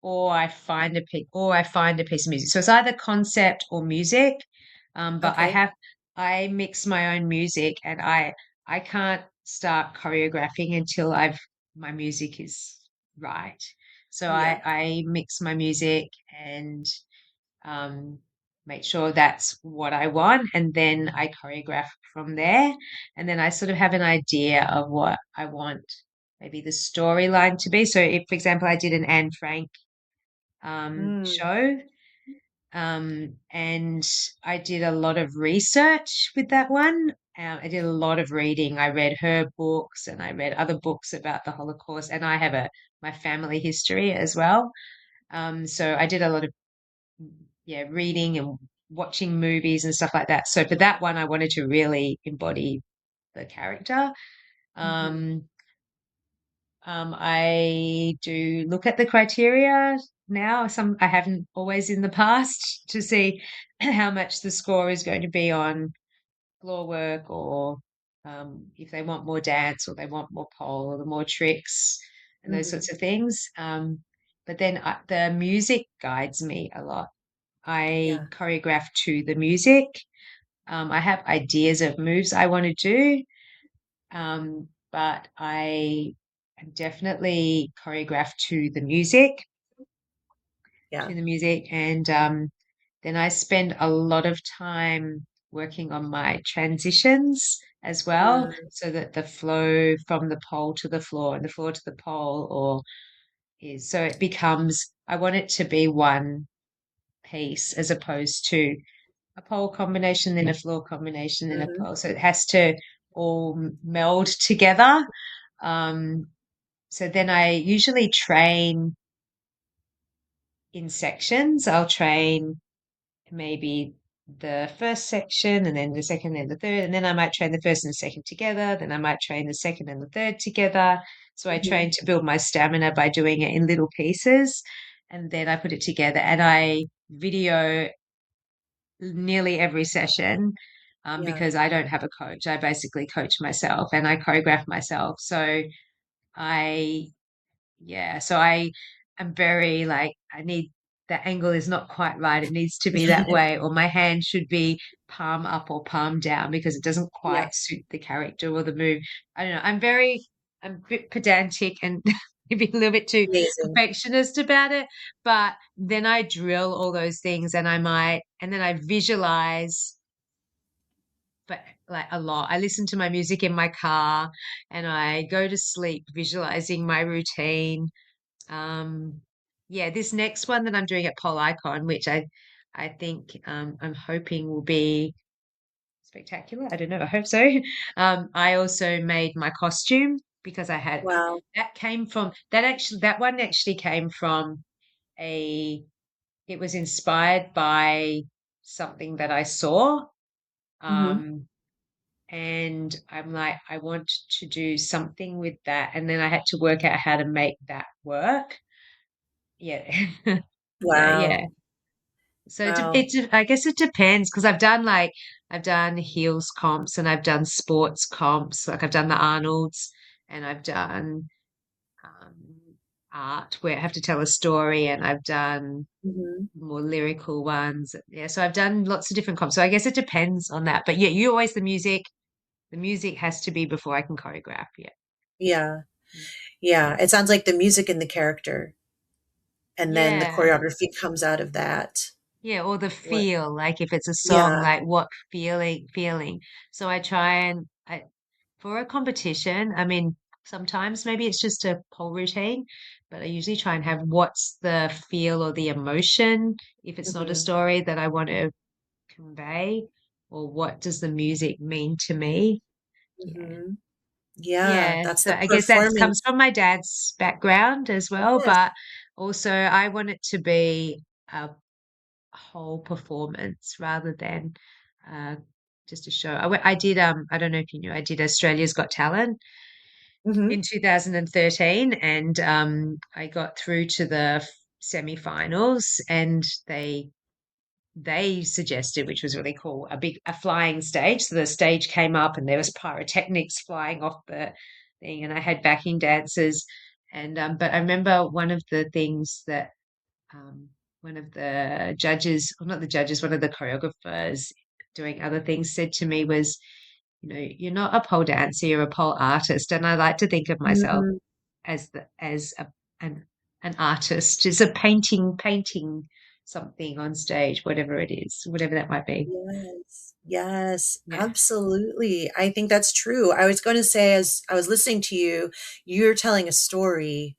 [SPEAKER 2] or I find a piece of music. So it's either concept or music. But
[SPEAKER 1] Okay.
[SPEAKER 2] I mix my own music, and I can't start choreographing until my music is right. So
[SPEAKER 1] Yeah.
[SPEAKER 2] I mix my music and um make sure that's what I want, and then I choreograph from there. And then I sort of have an idea of what I want maybe the storyline to be. So if, for example, I did an Anne Frank
[SPEAKER 1] Mm.
[SPEAKER 2] show. And I did a lot of research with that one. I did a lot of reading. I read her books and I read other books about the Holocaust, and I have my family history as well. So I did a lot of, yeah, reading and watching movies and stuff like that. So for that one, I wanted to really embody the character.
[SPEAKER 1] Hmm.
[SPEAKER 2] Um, I do look at the criteria now. Some I haven't always in the past, to see how much the score is going to be on floor work, or if they want more dance or they want more pole or the more tricks and those
[SPEAKER 1] Hmm.
[SPEAKER 2] sorts of things. But then the music guides me a lot. I
[SPEAKER 1] Yeah.
[SPEAKER 2] choreograph to the music. I have ideas of moves I want to do, but I definitely choreograph
[SPEAKER 1] Yeah.
[SPEAKER 2] and then I spend a lot of time working on my transitions as well,
[SPEAKER 1] Mm,
[SPEAKER 2] so that the flow from the pole to the floor and the floor to the pole, or is so it becomes, I want it to be one piece as opposed to a pole combination, then a floor combination, then a
[SPEAKER 1] mhm,
[SPEAKER 2] pole. So it has to all meld together. Um, so then I usually train in sections. I'll train maybe the first section and then the second and the third, and then I might train the first and the second together, then I might train the second and the third together. So I
[SPEAKER 1] mhm.
[SPEAKER 2] train to build my stamina by doing it in little pieces, and then I put it together and I video nearly every session,
[SPEAKER 1] Yeah,
[SPEAKER 2] because I don't have a coach. I basically coach myself and I choreograph myself. So I yeah, so I'm very like, I need, the angle is not quite right. It needs to be that way, or my hand should be palm up or palm down because it doesn't
[SPEAKER 1] yeah,
[SPEAKER 2] quite suit the character or the move. I don't know. I'm a bit pedantic and maybe a little bit too
[SPEAKER 1] amazing.
[SPEAKER 2] perfectionist about it. But then I drill all those things and and then I visualize, but like a lot. I listen to my music in my car and I go to sleep visualizing my routine. um, yeah, this next one that I'm doing at Pole Icon, which I think, I'm hoping will be spectacular. I don't know. I hope so. I also made my costume because I had
[SPEAKER 1] Wow.
[SPEAKER 2] that came from that actually that one actually came from a it was inspired by something that I saw.
[SPEAKER 1] Mhm.
[SPEAKER 2] Um, and I'm like, I want to do something with that. And then I had to work out how to make that work. Yeah. So yeah.
[SPEAKER 1] Wow.
[SPEAKER 2] So
[SPEAKER 1] Wow.
[SPEAKER 2] I guess it depends because I've done heels comps and I've done sports comps. Like I've done the Arnolds and I've done um, art where I have to tell a story, and I've done
[SPEAKER 1] Mhm.
[SPEAKER 2] more lyrical ones. Yeah, so I've done lots of different comps. So I guess it depends on that. But yeah, you always the music. The music has to be before I can choreograph. Yeah.
[SPEAKER 1] Yeah.
[SPEAKER 2] Mm.
[SPEAKER 1] Yeah.
[SPEAKER 2] Yeah.
[SPEAKER 1] It sounds like the music and the character, and then the
[SPEAKER 2] Yeah.
[SPEAKER 1] choreography comes out of that.
[SPEAKER 2] Yeah, or the
[SPEAKER 1] What?
[SPEAKER 2] feel, like if it's a song,
[SPEAKER 1] Yeah.
[SPEAKER 2] like what feeling. So I try and for a competition, I mean, sometimes maybe it's just a pole routine, but I usually try and have what's the feel or the emotion if it's not a
[SPEAKER 1] Mhm.
[SPEAKER 2] story that I want to convey, or what does the music mean to me? Yeah.
[SPEAKER 1] Mhm. Yeah,
[SPEAKER 2] Yeah.
[SPEAKER 1] that's
[SPEAKER 2] So
[SPEAKER 1] the
[SPEAKER 2] I guess that comes
[SPEAKER 1] performance.
[SPEAKER 2] from my dad's background as well,
[SPEAKER 1] Yes.
[SPEAKER 2] but also I want it to be a whole performance rather than uh, just a show. I did I don't know if you knew, I did Australia's Got Talent
[SPEAKER 1] Mhm.
[SPEAKER 2] in 2013, and I got through to the semi-finals, and they suggested, which was really cool, a flying stage. So the stage came up and there was pyrotechnics flying off the thing, and I had backing dancers. And but I remember one of the things that one of the judges, or not the judges, one of the choreographers doing other things said to me was, you're not a pole dancer, you're a pole artist. And I like to think of myself
[SPEAKER 1] Mhm.
[SPEAKER 2] as an an artist, as a painting something on stage, whatever it is, whatever that might be.
[SPEAKER 1] Yes. Yes,
[SPEAKER 2] Yeah.
[SPEAKER 1] absolutely. I think that's true. I was going to say, as I was listening to you, you're telling a story.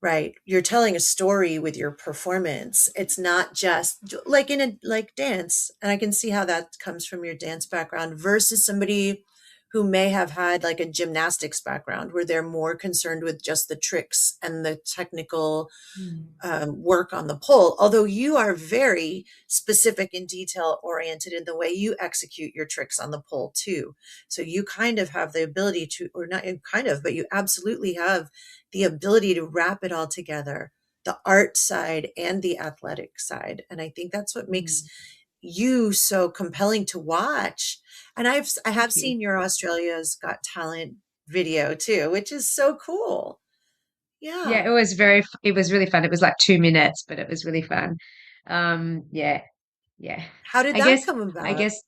[SPEAKER 1] Right. You're telling a story with your performance. It's not just like in a like dance. And I can see how that comes from your dance background versus somebody who may have had like a gymnastics background where they're more concerned with just the tricks and the technical
[SPEAKER 2] Mm.
[SPEAKER 1] work on the pole, although you are very specific and detail oriented in the way you execute your tricks on the pole too. So you kind of have the ability to, or not kind of, but you absolutely have the ability to wrap it all together, the art side and the athletic side. And I think that's what makes
[SPEAKER 2] Mm.
[SPEAKER 1] you so compelling to watch. And I have
[SPEAKER 2] Thank you.
[SPEAKER 1] seen your Australia's Got Talent video too, which is so cool.
[SPEAKER 2] Yeah,
[SPEAKER 1] Yeah.
[SPEAKER 2] it was really fun. It was like 2 minutes, but it was really fun. Yeah, yeah.
[SPEAKER 1] How did
[SPEAKER 2] I
[SPEAKER 1] that
[SPEAKER 2] guess,
[SPEAKER 1] come
[SPEAKER 2] I
[SPEAKER 1] about?
[SPEAKER 2] guess,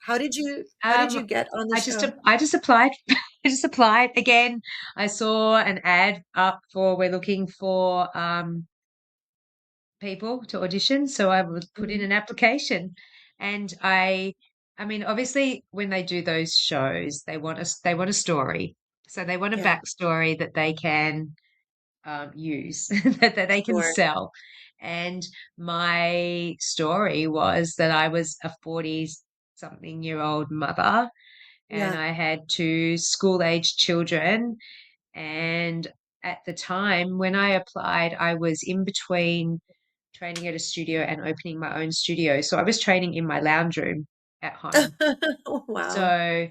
[SPEAKER 1] How did you get on the show?
[SPEAKER 2] I just applied. I just applied again. I saw an ad up for we're looking for people to audition, so I would put in
[SPEAKER 1] Mhm.
[SPEAKER 2] an application, and I I mean, obviously, when they do those shows, they want a story. So they want a
[SPEAKER 1] Yeah,
[SPEAKER 2] backstory that they can use that
[SPEAKER 1] of
[SPEAKER 2] they can
[SPEAKER 1] course.
[SPEAKER 2] sell. And my story was that I was a 40 something year old mother and
[SPEAKER 1] Yeah.
[SPEAKER 2] I had two school age children. And at the time when I applied, I was in between training at a studio and opening my own studio. So I was training in my lounge room at home.
[SPEAKER 1] Wow.
[SPEAKER 2] So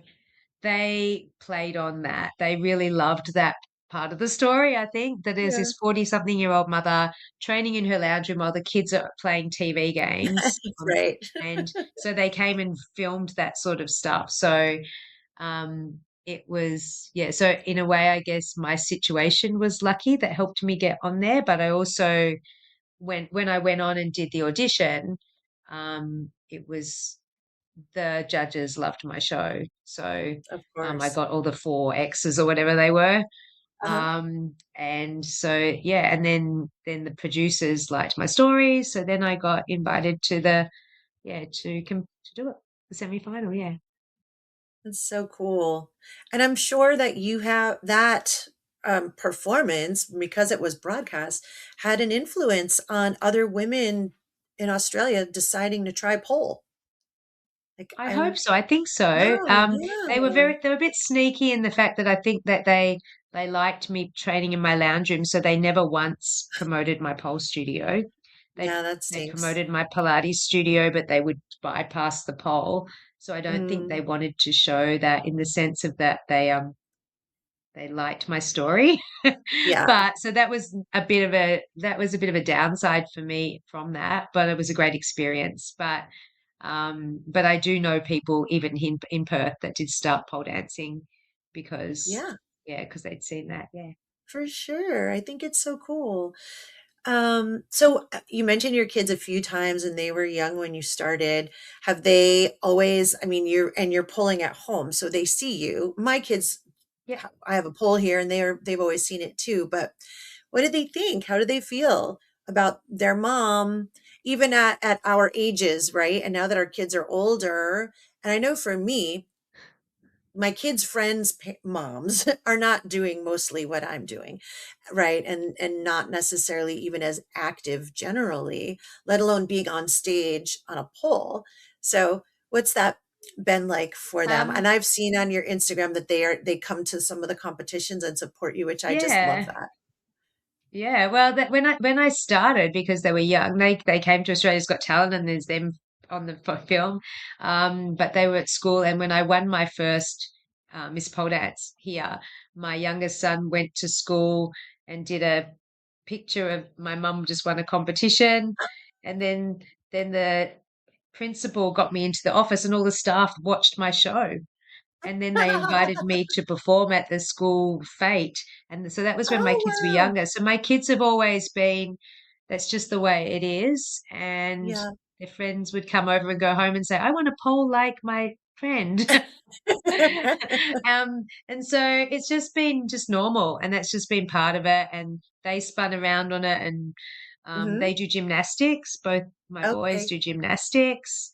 [SPEAKER 2] they played on that. They really loved that part of the story, I think, that is
[SPEAKER 1] Yeah.
[SPEAKER 2] this 40 something year old mother training in her lounge room while the kids are playing TV games.
[SPEAKER 1] Right.
[SPEAKER 2] And so they came and filmed that sort of stuff. So it was, yeah. So in a way, I guess my situation was lucky that helped me get on there. But I also, when I went on and did the audition, it was the judges loved my show. So
[SPEAKER 1] Of
[SPEAKER 2] I
[SPEAKER 1] course.
[SPEAKER 2] got all the four X's or whatever they were.
[SPEAKER 1] Uh-huh.
[SPEAKER 2] And so yeah, and then the producers liked my story. So then I got invited to the yeah to do it the semi-final. Yeah,
[SPEAKER 1] That's so cool. And I'm sure that you have that performance, because it was broadcast, had an influence on other women in Australia deciding to try pole. Like
[SPEAKER 2] I hope
[SPEAKER 1] I'm,
[SPEAKER 2] so. I think so.
[SPEAKER 1] wow,
[SPEAKER 2] They were a bit sneaky in the fact that I think that they liked me training in my lounge room, so they never once promoted my pole studio.
[SPEAKER 1] yeah, that
[SPEAKER 2] They
[SPEAKER 1] stinks.
[SPEAKER 2] promoted my Pilates studio, but they would bypass the pole. So I don't think they
[SPEAKER 1] Mm,
[SPEAKER 2] wanted to show that in the sense of that they liked my story.
[SPEAKER 1] yeah,
[SPEAKER 2] But so that was a bit of a downside for me from that, but it was a great experience. But I do know people even in Perth that did start pole dancing because
[SPEAKER 1] yeah,
[SPEAKER 2] yeah, because they'd seen that. Yeah.
[SPEAKER 1] for sure. I think it's so cool. So you mentioned your kids a few times and they were young when you started. Have they always, I mean, you're pulling at home, so they see you. My kids,
[SPEAKER 2] Yeah.
[SPEAKER 1] I have a pole here and they've always seen it too, but what do they think? How do they feel about their mom, even at our ages, right? And now that our kids are older, and I know for me, my kids' friends' moms are not doing mostly what I'm doing, right? And not necessarily even as active generally, let alone being on stage on a pole. So, what's that been like for them? And
[SPEAKER 2] Um,
[SPEAKER 1] I've seen on your Instagram that they come to some of the competitions and support you, which I just love
[SPEAKER 2] yeah.
[SPEAKER 1] that.
[SPEAKER 2] Yeah, well, that when I started because they were young, they came to Australia's Got Talent, and there's them on the film. But they were at school, and when I won my first Miss Pole Dance here, my youngest son went to school and did a picture of my mum just won a competition, and then the principal got me into the office, and all the staff watched my show. And then they invited me to perform at the school fete. And so that was when my
[SPEAKER 1] Oh,
[SPEAKER 2] kids were
[SPEAKER 1] wow.
[SPEAKER 2] younger. So my kids have always been, that's just the way it is. And
[SPEAKER 1] Yeah.
[SPEAKER 2] their friends would come over and go home and say, I want a pole like my friend. And so it's just been just normal. And that's just been part of it. And they spun around on it. And they
[SPEAKER 1] Hmm.
[SPEAKER 2] do gymnastics. Both my boys
[SPEAKER 1] Okay.
[SPEAKER 2] do gymnastics.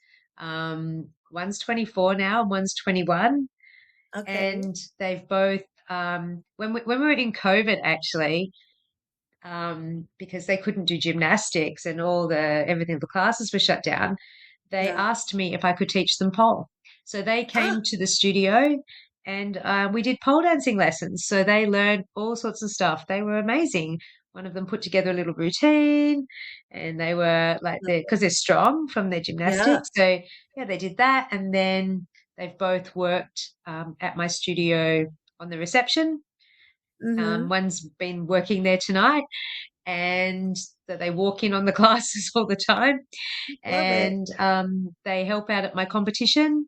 [SPEAKER 2] One's 24 now and one's 21,
[SPEAKER 1] Okay.
[SPEAKER 2] and they've both when we were in COVID actually, because they couldn't do gymnastics and all the everything the classes were shut down, they
[SPEAKER 1] Yeah.
[SPEAKER 2] asked me if I could teach them pole. So they
[SPEAKER 1] Ah,
[SPEAKER 2] came to the studio and we did pole dancing lessons. So they learned all sorts of stuff. They were amazing. One of them put together a little routine and they were like, because they're strong from their
[SPEAKER 1] yeah.
[SPEAKER 2] gymnastics. So yeah, they did that. And then they've both worked at my studio on the reception.
[SPEAKER 1] Hmm.
[SPEAKER 2] One's been working there tonight and that they walk in on the classes all the time,
[SPEAKER 1] Love it.
[SPEAKER 2] and they help out at my competition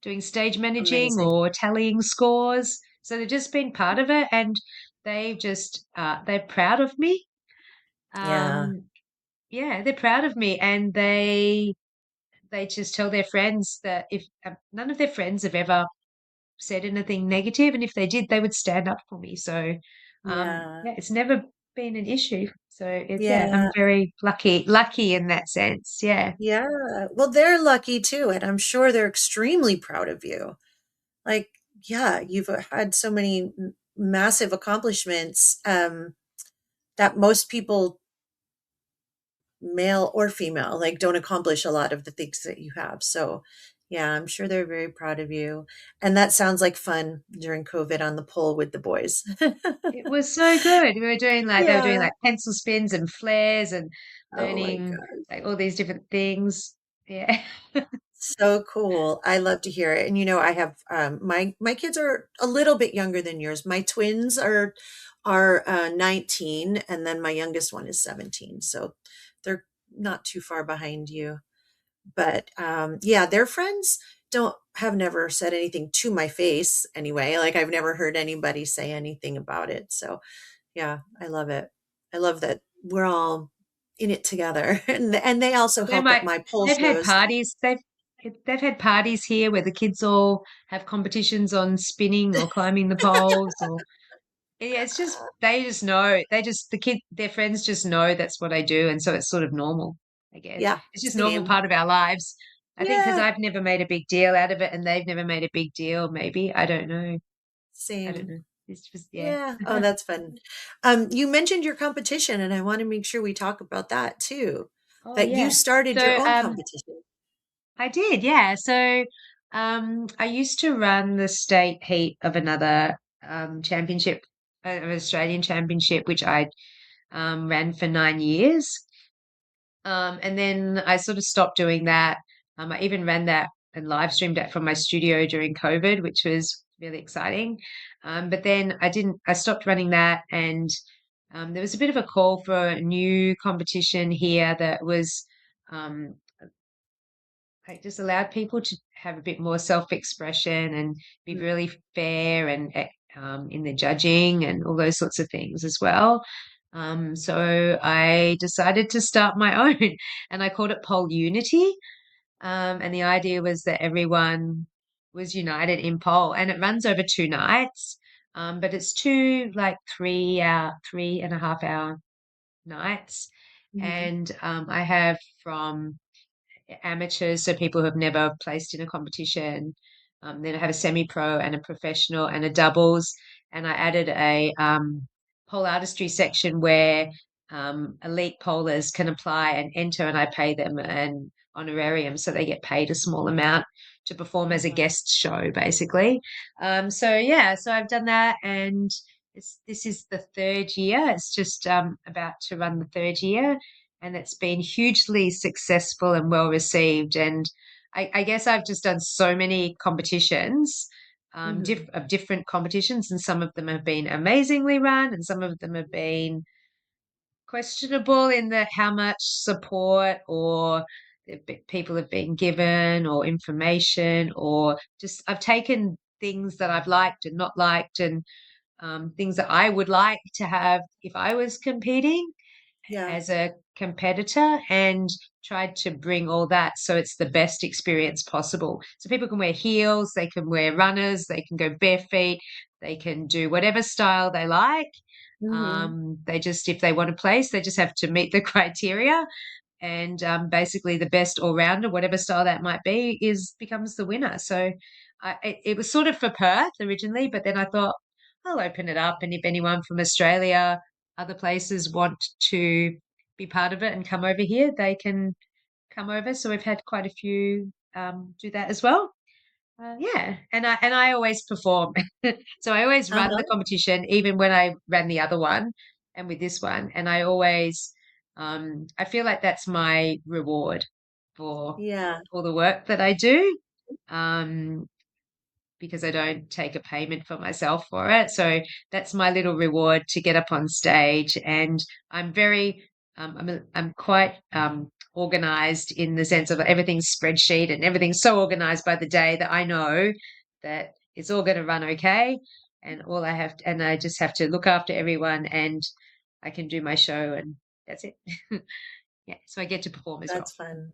[SPEAKER 2] doing stage managing
[SPEAKER 1] Amazing.
[SPEAKER 2] or tallying scores. So they've just been part of it, and they're proud of me.
[SPEAKER 1] Yeah.
[SPEAKER 2] Um, yeah, they're proud of me, and they just tell their friends that if none of their friends have ever said anything negative, and if they did, they would stand up for me. So
[SPEAKER 1] Yeah.
[SPEAKER 2] yeah, it's never. been an issue. So it's yeah, I'm
[SPEAKER 1] Yeah.
[SPEAKER 2] very lucky in that sense. Yeah.
[SPEAKER 1] Yeah. Well, they're lucky too, and I'm sure they're extremely proud of you. Like, yeah, you've had so many massive accomplishments that most people, male or female, like don't accomplish a lot of the things that you have. So, yeah, I'm sure they're very proud of you. And that sounds like fun during COVID on the pole with the boys.
[SPEAKER 2] It was so good. They were doing
[SPEAKER 1] Yeah.
[SPEAKER 2] like pencil spins and flares and
[SPEAKER 1] Oh my
[SPEAKER 2] learning
[SPEAKER 1] God.
[SPEAKER 2] like all these different things. Yeah.
[SPEAKER 1] So cool. I love to hear it. And I have my kids are a little bit younger than yours. My twins are 19 and then my youngest one is 17. So they're not too far behind you. But yeah, their friends don't have never said anything to my face anyway. Like I've never heard anybody say anything about it. So yeah, I love it. I love that we're all in it together. And they also
[SPEAKER 2] They
[SPEAKER 1] help at
[SPEAKER 2] might
[SPEAKER 1] my pole
[SPEAKER 2] they've had
[SPEAKER 1] shows.
[SPEAKER 2] parties. They've had parties here where the kids all have competitions on spinning or climbing the poles or yeah, it's just they just know. Their friends just know that's what I do, and so it's sort of normal, I guess.
[SPEAKER 1] Yeah,
[SPEAKER 2] It's just normal
[SPEAKER 1] same.
[SPEAKER 2] part of our lives. I think because
[SPEAKER 1] Yeah,
[SPEAKER 2] I've never made a big deal out of it and they've never made a big deal, maybe. I don't know. I don't
[SPEAKER 1] same.
[SPEAKER 2] know. It's just yeah.
[SPEAKER 1] Yeah. Oh, that's fun. You mentioned your competition, and I want to make sure we talk about that too.
[SPEAKER 2] Oh
[SPEAKER 1] That you
[SPEAKER 2] yeah.
[SPEAKER 1] started your
[SPEAKER 2] So
[SPEAKER 1] own competition.
[SPEAKER 2] I did, yeah. So I used to run the state heat of another championship, an Australian championship, which I ran for 9 years. And then I sort of stopped doing that. I even ran that and live streamed it from my studio during COVID, which was really exciting. But then I stopped running that. And there was a bit of a call for a new competition here that was um, like just allowed people to have a bit more self-expression and be
[SPEAKER 1] Mm.
[SPEAKER 2] really fair and in the judging and all those sorts of things as well. So I decided to start my own, and I called it Pole Unity. And the idea was that everyone was united in pole, and it runs over 2 nights. But it's two like 3.5 hour nights,
[SPEAKER 1] Mhm.
[SPEAKER 2] and I have from amateurs, so people who have never placed in a competition. Then I have a semi-pro and a professional and a doubles, and I added a pole artistry section where elite polers can apply and enter, and I pay them an honorarium, so they get paid a small amount to perform
[SPEAKER 1] Oh,
[SPEAKER 2] as a
[SPEAKER 1] wow.
[SPEAKER 2] guest show, basically. So yeah, so I've done that, and this is the third year. It's just about to run the third year, and it's been hugely successful and well received. And I guess I've just done so many competitions,
[SPEAKER 1] Mhm.
[SPEAKER 2] of different competitions, and some of them have been amazingly run, and some of them have been questionable in that how much support or people have been given or information or just I've taken things that I've liked and not liked and things that I would like to have if I was competing
[SPEAKER 1] Yeah.
[SPEAKER 2] as a competitor and tried to bring all that so it's the best experience possible. So people can wear heels, they can wear runners, they can go bare feet, they can do whatever style they like.
[SPEAKER 1] Mhm.
[SPEAKER 2] They just, if they want to place, they just have to meet the criteria. And basically, the best all rounder, whatever style that might be, is becomes the winner. So it was sort of for Perth originally, but then I thought I'll open it up, and if anyone from Australia, other places want to be part of it and come over here, they can come over. So we've had quite a few do that as well. Yeah, and I always perform. So I always run the
[SPEAKER 1] Uh-huh.
[SPEAKER 2] competition, even when I ran the other one, and with this one, and I always, I feel like that's my reward for
[SPEAKER 1] Yeah.
[SPEAKER 2] all the work that I do. Um, because I don't take a payment for myself for it. So that's my little reward to get up on stage. And I'm very, I'm quite organized in the sense of everything's spreadsheet and everything's so organized by the day that I know that it's all going to run okay. And and I just have to look after everyone and I can do my show and that's it. Yeah. So I get to perform as well.
[SPEAKER 1] That's fun.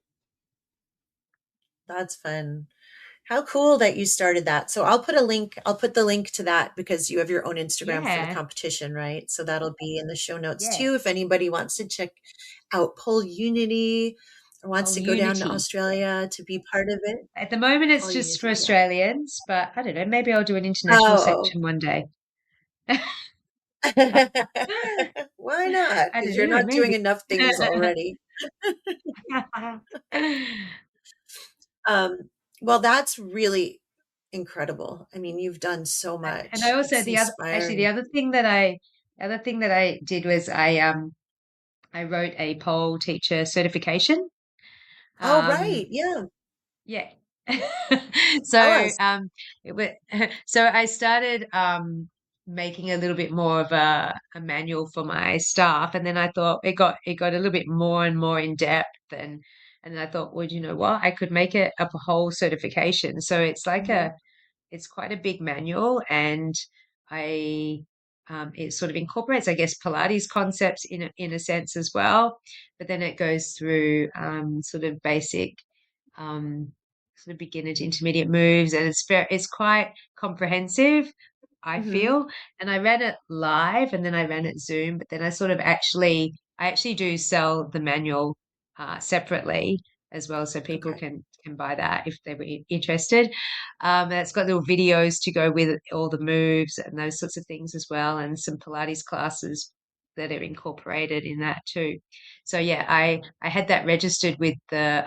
[SPEAKER 1] That's fun. How cool that you started that. So I'll put the link to that because you have your own Instagram for the
[SPEAKER 2] Yeah.
[SPEAKER 1] competition, right? So that'll be in the show notes
[SPEAKER 2] Yeah.
[SPEAKER 1] too if anybody wants to check out Pole Unity or wants
[SPEAKER 2] Oh,
[SPEAKER 1] to go down to
[SPEAKER 2] Unity.
[SPEAKER 1] Australia to be part of it.
[SPEAKER 2] At the moment, it's
[SPEAKER 1] Pole
[SPEAKER 2] just for
[SPEAKER 1] Unity, yeah.
[SPEAKER 2] Australians, but I don't know. Maybe I'll do an international
[SPEAKER 1] Oh.
[SPEAKER 2] section one day.
[SPEAKER 1] Why not?
[SPEAKER 2] I
[SPEAKER 1] Because
[SPEAKER 2] don't
[SPEAKER 1] you're
[SPEAKER 2] know.
[SPEAKER 1] not
[SPEAKER 2] Maybe.
[SPEAKER 1] doing enough things already. Um, well, that's really incredible. I mean, you've done so
[SPEAKER 2] And I
[SPEAKER 1] much.
[SPEAKER 2] also
[SPEAKER 1] It's
[SPEAKER 2] the other actually
[SPEAKER 1] inspiring.
[SPEAKER 2] the other thing that I did was I wrote a pole teacher certification.
[SPEAKER 1] Oh,
[SPEAKER 2] Um,
[SPEAKER 1] right. Yeah.
[SPEAKER 2] yeah.
[SPEAKER 1] Tell
[SPEAKER 2] So
[SPEAKER 1] us.
[SPEAKER 2] it was so I started making a little bit more of a manual for my staff, and then I thought it got a little bit more and more in depth, and then I thought, well, you know what, I could make it a whole certification. So it's like
[SPEAKER 1] Mhm,
[SPEAKER 2] it's quite a big manual, and I it sort of incorporates, I guess, Pilates concepts in a sense as well, but then it goes through sort of basic sort of beginner to intermediate moves, and it's quite comprehensive, I
[SPEAKER 1] mhm.
[SPEAKER 2] feel. And I ran it live, and then I ran it Zoom, but then I actually do sell the manual separately as well, so people
[SPEAKER 1] Okay.
[SPEAKER 2] can buy that if they were interested. And it's got little videos to go with all the moves and those sorts of things as well, and some Pilates classes that are incorporated in that too. So yeah, I had that registered with the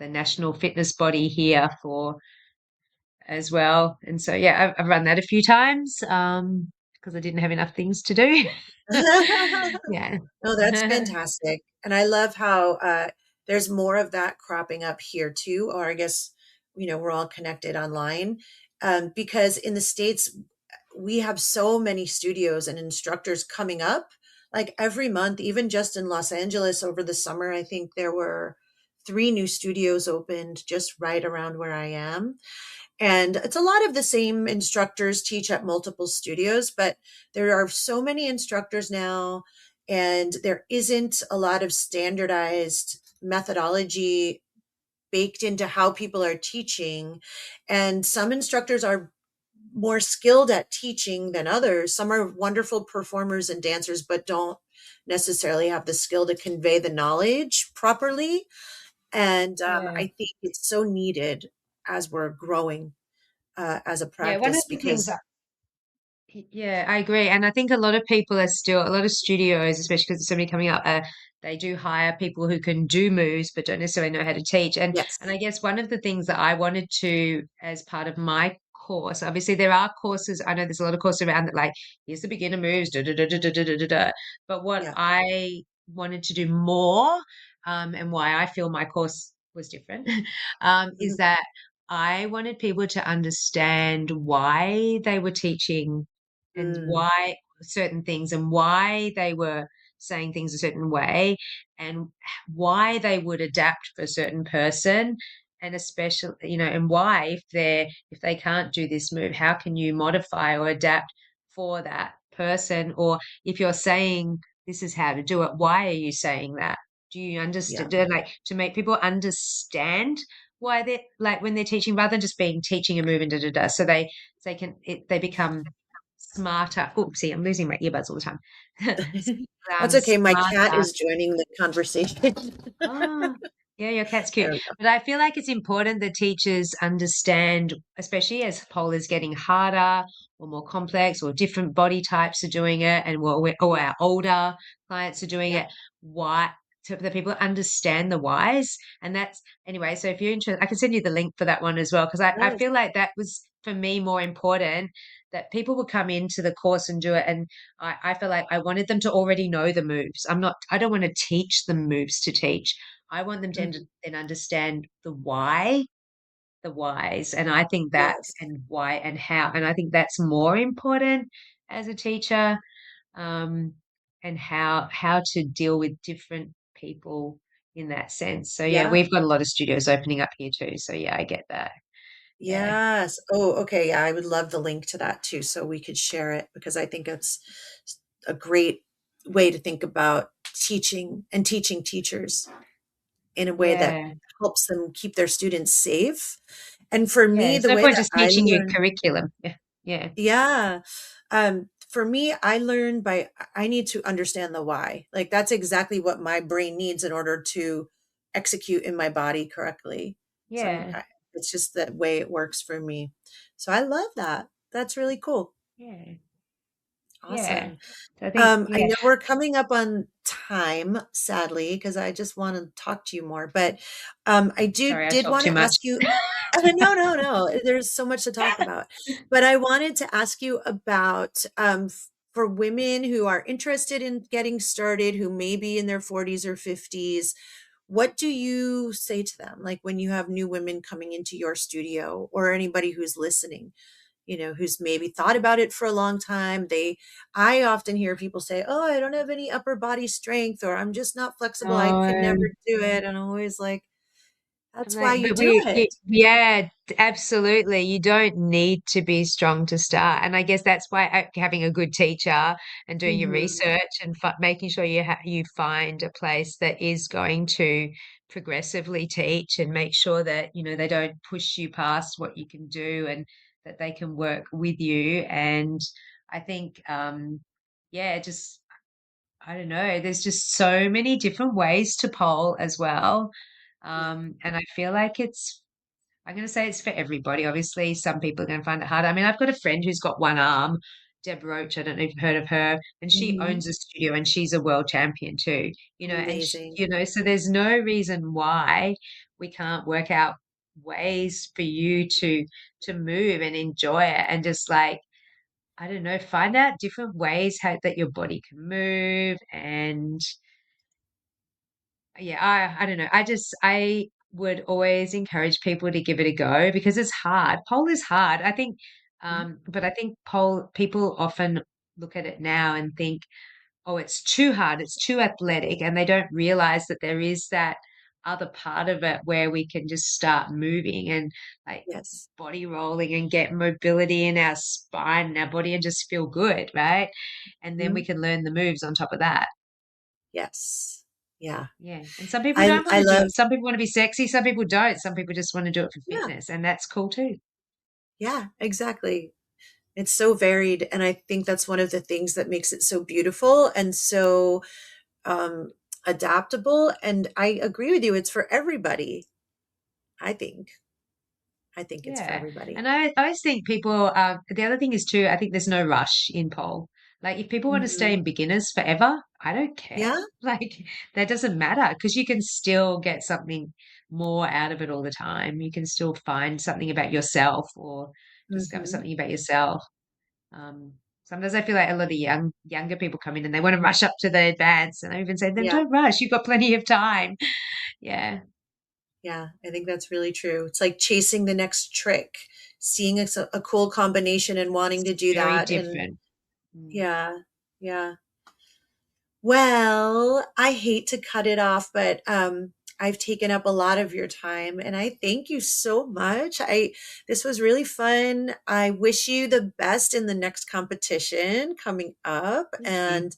[SPEAKER 2] national fitness body here for as well. And so yeah, I've run that a few times because I didn't have enough things to do. Yeah.
[SPEAKER 1] No, that's fantastic. And I love how there's more of that cropping up here too, or I guess, we're all connected online. Because in the States, we have so many studios and instructors coming up like every month, even just in Los Angeles over the summer. I think there were 3 new studios opened just right around where I am. And it's a lot of the same instructors teach at multiple studios, but there are so many instructors now, and there isn't a lot of standardized methodology baked into how people are teaching. And some instructors are more skilled at teaching than others. Some are wonderful performers and dancers, but don't necessarily have the skill to convey the knowledge properly. And
[SPEAKER 2] Yeah.
[SPEAKER 1] I think it's so needed as we're growing as a
[SPEAKER 2] Yeah. One of
[SPEAKER 1] practice
[SPEAKER 2] the things
[SPEAKER 1] because
[SPEAKER 2] Yeah, I agree. And I think a lot of people are still, a lot of studios, especially because there's so many coming up, they do hire people who can do moves but don't necessarily know how to teach. And
[SPEAKER 1] yes,
[SPEAKER 2] I guess one of the things that I wanted to, as part of my course, obviously there are courses, I know there's a lot of courses around that, like, here's the beginner moves, da da da da da da da da. Da. But what
[SPEAKER 1] yeah,
[SPEAKER 2] I wanted to do more, and why I feel my course was different, is
[SPEAKER 1] mhm,
[SPEAKER 2] that I wanted people to understand why they were teaching and
[SPEAKER 1] mm,
[SPEAKER 2] why certain things and why they were saying things a certain way and why they would adapt for a certain person, and especially, and why, if they can't do this move, how can you modify or adapt for that person? Or if you're saying this is how to do it, why are you saying that? Do you
[SPEAKER 1] yeah,
[SPEAKER 2] understand? Like, to make people understand why they're, like, when they're teaching, rather than just being teaching a move and da da da, so they become smarter. Oh, see, I'm losing my earbuds all the time.
[SPEAKER 1] that's okay. My cat
[SPEAKER 2] Smarter.
[SPEAKER 1] is joining the conversation.
[SPEAKER 2] Oh, yeah, your cat's
[SPEAKER 1] There
[SPEAKER 2] cute.
[SPEAKER 1] we go.
[SPEAKER 2] But I feel like it's important that teachers understand, especially as pole is getting harder or more complex, or different body types are doing it, and or our older clients are doing
[SPEAKER 1] Yeah,
[SPEAKER 2] it. Why? So that people understand the whys. And that's, anyway. So if you're interested, I can send you the link for that one as well, because I
[SPEAKER 1] yes,
[SPEAKER 2] feel like that was for me more important, that people would come into the course and do it. And I feel like I wanted them to already know the moves. I don't want to teach them moves to teach. I want them to
[SPEAKER 1] mhm,
[SPEAKER 2] then understand the why, the whys. And I think that,
[SPEAKER 1] yes,
[SPEAKER 2] and why and how. And I think that's more important as a teacher, um, and how to deal with different people in that sense. So yeah,
[SPEAKER 1] yeah.
[SPEAKER 2] we've got a lot of studios opening up here too. So yeah, I get that. Yeah.
[SPEAKER 1] Yes. Oh, okay. Yeah, I would love the link to that too, so we could share it because I think it's a great way to think about teaching and teaching teachers in a way that
[SPEAKER 2] Yeah.
[SPEAKER 1] helps them keep their students safe And for
[SPEAKER 2] Yeah.
[SPEAKER 1] me,
[SPEAKER 2] It's
[SPEAKER 1] the
[SPEAKER 2] no
[SPEAKER 1] way
[SPEAKER 2] point
[SPEAKER 1] that
[SPEAKER 2] just
[SPEAKER 1] I
[SPEAKER 2] teaching you
[SPEAKER 1] learn,
[SPEAKER 2] curriculum. Yeah. Yeah.
[SPEAKER 1] yeah. For me, I learn by, I need to understand the why. Like that's exactly what my brain needs in order to execute in my body correctly.
[SPEAKER 2] Yeah.
[SPEAKER 1] It's just the way it works for me. So I love that. That's really cool.
[SPEAKER 2] Yeah. Yeah.
[SPEAKER 1] Awesome.
[SPEAKER 2] So I think,
[SPEAKER 1] I
[SPEAKER 2] yeah.
[SPEAKER 1] know we're coming up on time, sadly, because I just want to talk to you more. But I
[SPEAKER 2] Sorry, I
[SPEAKER 1] did
[SPEAKER 2] talk
[SPEAKER 1] want
[SPEAKER 2] too
[SPEAKER 1] to
[SPEAKER 2] much.
[SPEAKER 1] ask you. No, no, no. There's so much to talk about. But I wanted to ask you about for women who are interested in getting started, who may be in their 40s or 50s. What do you say to them? Like when you have new women coming into your studio or anybody who's listening? Who's maybe thought about it for a long time. I often hear people say, "Oh, I don't have any upper body strength," or "I'm just not flexible. I could never
[SPEAKER 2] No.
[SPEAKER 1] do it." And I'm always like,
[SPEAKER 2] I'm
[SPEAKER 1] "That's why
[SPEAKER 2] like,
[SPEAKER 1] you
[SPEAKER 2] but
[SPEAKER 1] do it."
[SPEAKER 2] yeah, absolutely. You don't need to be strong to start. And I guess that's why having a good teacher and doing your
[SPEAKER 1] Mhm.
[SPEAKER 2] research and making sure you find a place that is going to progressively teach and make sure that, they don't push you past what you can do and that they can work with you. And I think, yeah, just I don't know. There's just so many different ways to pole as well.
[SPEAKER 1] Yeah.
[SPEAKER 2] And I feel like I'm going to say it's for everybody. Obviously, some people are going to find it hard. I mean, I've got a friend who's got one arm, Deb Roach. I don't know if you've heard of her, and she
[SPEAKER 1] Mhm.
[SPEAKER 2] owns a studio and she's a world champion too, and
[SPEAKER 1] Amazing.
[SPEAKER 2] so there's no reason why we can't work out ways for you to move and enjoy it and just like I don't know, find out different ways how that your body can move and yeah, I don't know. I would always encourage people to give it a go because it's hard. Pole is hard. I think
[SPEAKER 1] Mhm.
[SPEAKER 2] but I think pole people often look at it now and think, "Oh, it's too hard. It's too athletic." And they don't realize that there is that other part of it where we can just start moving and like
[SPEAKER 1] Yes.
[SPEAKER 2] body rolling and get mobility in our spine and our body and just feel good, right? And then we
[SPEAKER 1] Mhm.
[SPEAKER 2] can learn the moves on top of that.
[SPEAKER 1] Yes. Yeah.
[SPEAKER 2] Yeah. And some people
[SPEAKER 1] I
[SPEAKER 2] don't want
[SPEAKER 1] I
[SPEAKER 2] to do
[SPEAKER 1] love
[SPEAKER 2] it. Some people want to be sexy, some people don't. Some people just want to do it for
[SPEAKER 1] Yeah.
[SPEAKER 2] fitness, and that's cool too.
[SPEAKER 1] Yeah, exactly. It's so varied, and I think that's one of the things that makes it so beautiful and so um adaptable, and I agree with you, it's for everybody. I think. I think it's for
[SPEAKER 2] Yeah.
[SPEAKER 1] everybody.
[SPEAKER 2] And I always think people, the other thing is too, I think there's no rush in pole. Like if people want to stay
[SPEAKER 1] Mhm.
[SPEAKER 2] in beginners forever, I don't care.
[SPEAKER 1] Yeah.
[SPEAKER 2] Like that doesn't matter because you can still get something more out of it all the time. You can still find something about yourself or discover
[SPEAKER 1] Mhm.
[SPEAKER 2] something about yourself. Um, Sometimes I feel like a lot of younger people come in and they want to rush up to the advance, and I even say to them,
[SPEAKER 1] Yeah.
[SPEAKER 2] "Don't rush. You've got plenty of time." Yeah,
[SPEAKER 1] Yeah, I think that's really true. It's like chasing the next trick, seeing a cool combination and wanting to
[SPEAKER 2] it's
[SPEAKER 1] do
[SPEAKER 2] very
[SPEAKER 1] that, and
[SPEAKER 2] different. Mm.
[SPEAKER 1] yeah. Yeah. Well, I hate to cut it off, but I've taken up a lot of your time and I thank you so much. This was really fun. I wish you the best in the next competition coming up,
[SPEAKER 2] Thank you.
[SPEAKER 1] and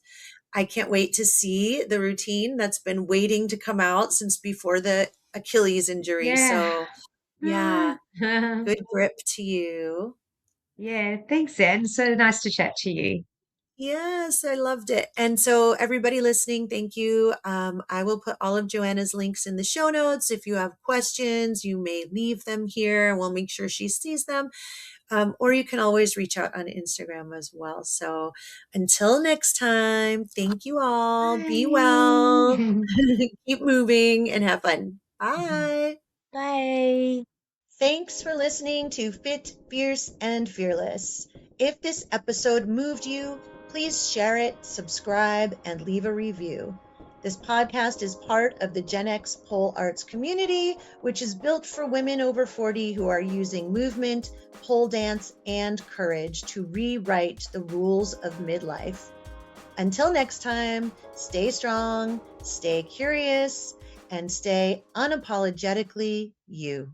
[SPEAKER 1] I can't wait to see the routine that's been waiting to come out since before the Achilles injury.
[SPEAKER 2] Yeah.
[SPEAKER 1] So, yeah, good grip to you.
[SPEAKER 2] Yeah, thanks, Zen. So nice to chat to you.
[SPEAKER 1] Yes, I loved it. And so, everybody listening, thank you. I will put all of Joanna's links in the show notes. If you have questions, you may leave them here and we'll make sure she sees them. Or you can always reach out on Instagram as well. So, until next time, thank you all. Be well,
[SPEAKER 2] Bye.
[SPEAKER 1] keep moving, and have fun. Bye.
[SPEAKER 2] Bye.
[SPEAKER 1] Thanks for listening to Fit, Fierce, and Fearless. If this episode moved you, please share it, subscribe, and leave a review. This podcast is part of the Gen X Pole Arts community, which is built for women over 40 who are using movement, pole dance, and courage to rewrite the rules of midlife. Until next time, stay strong, stay curious, and stay unapologetically you.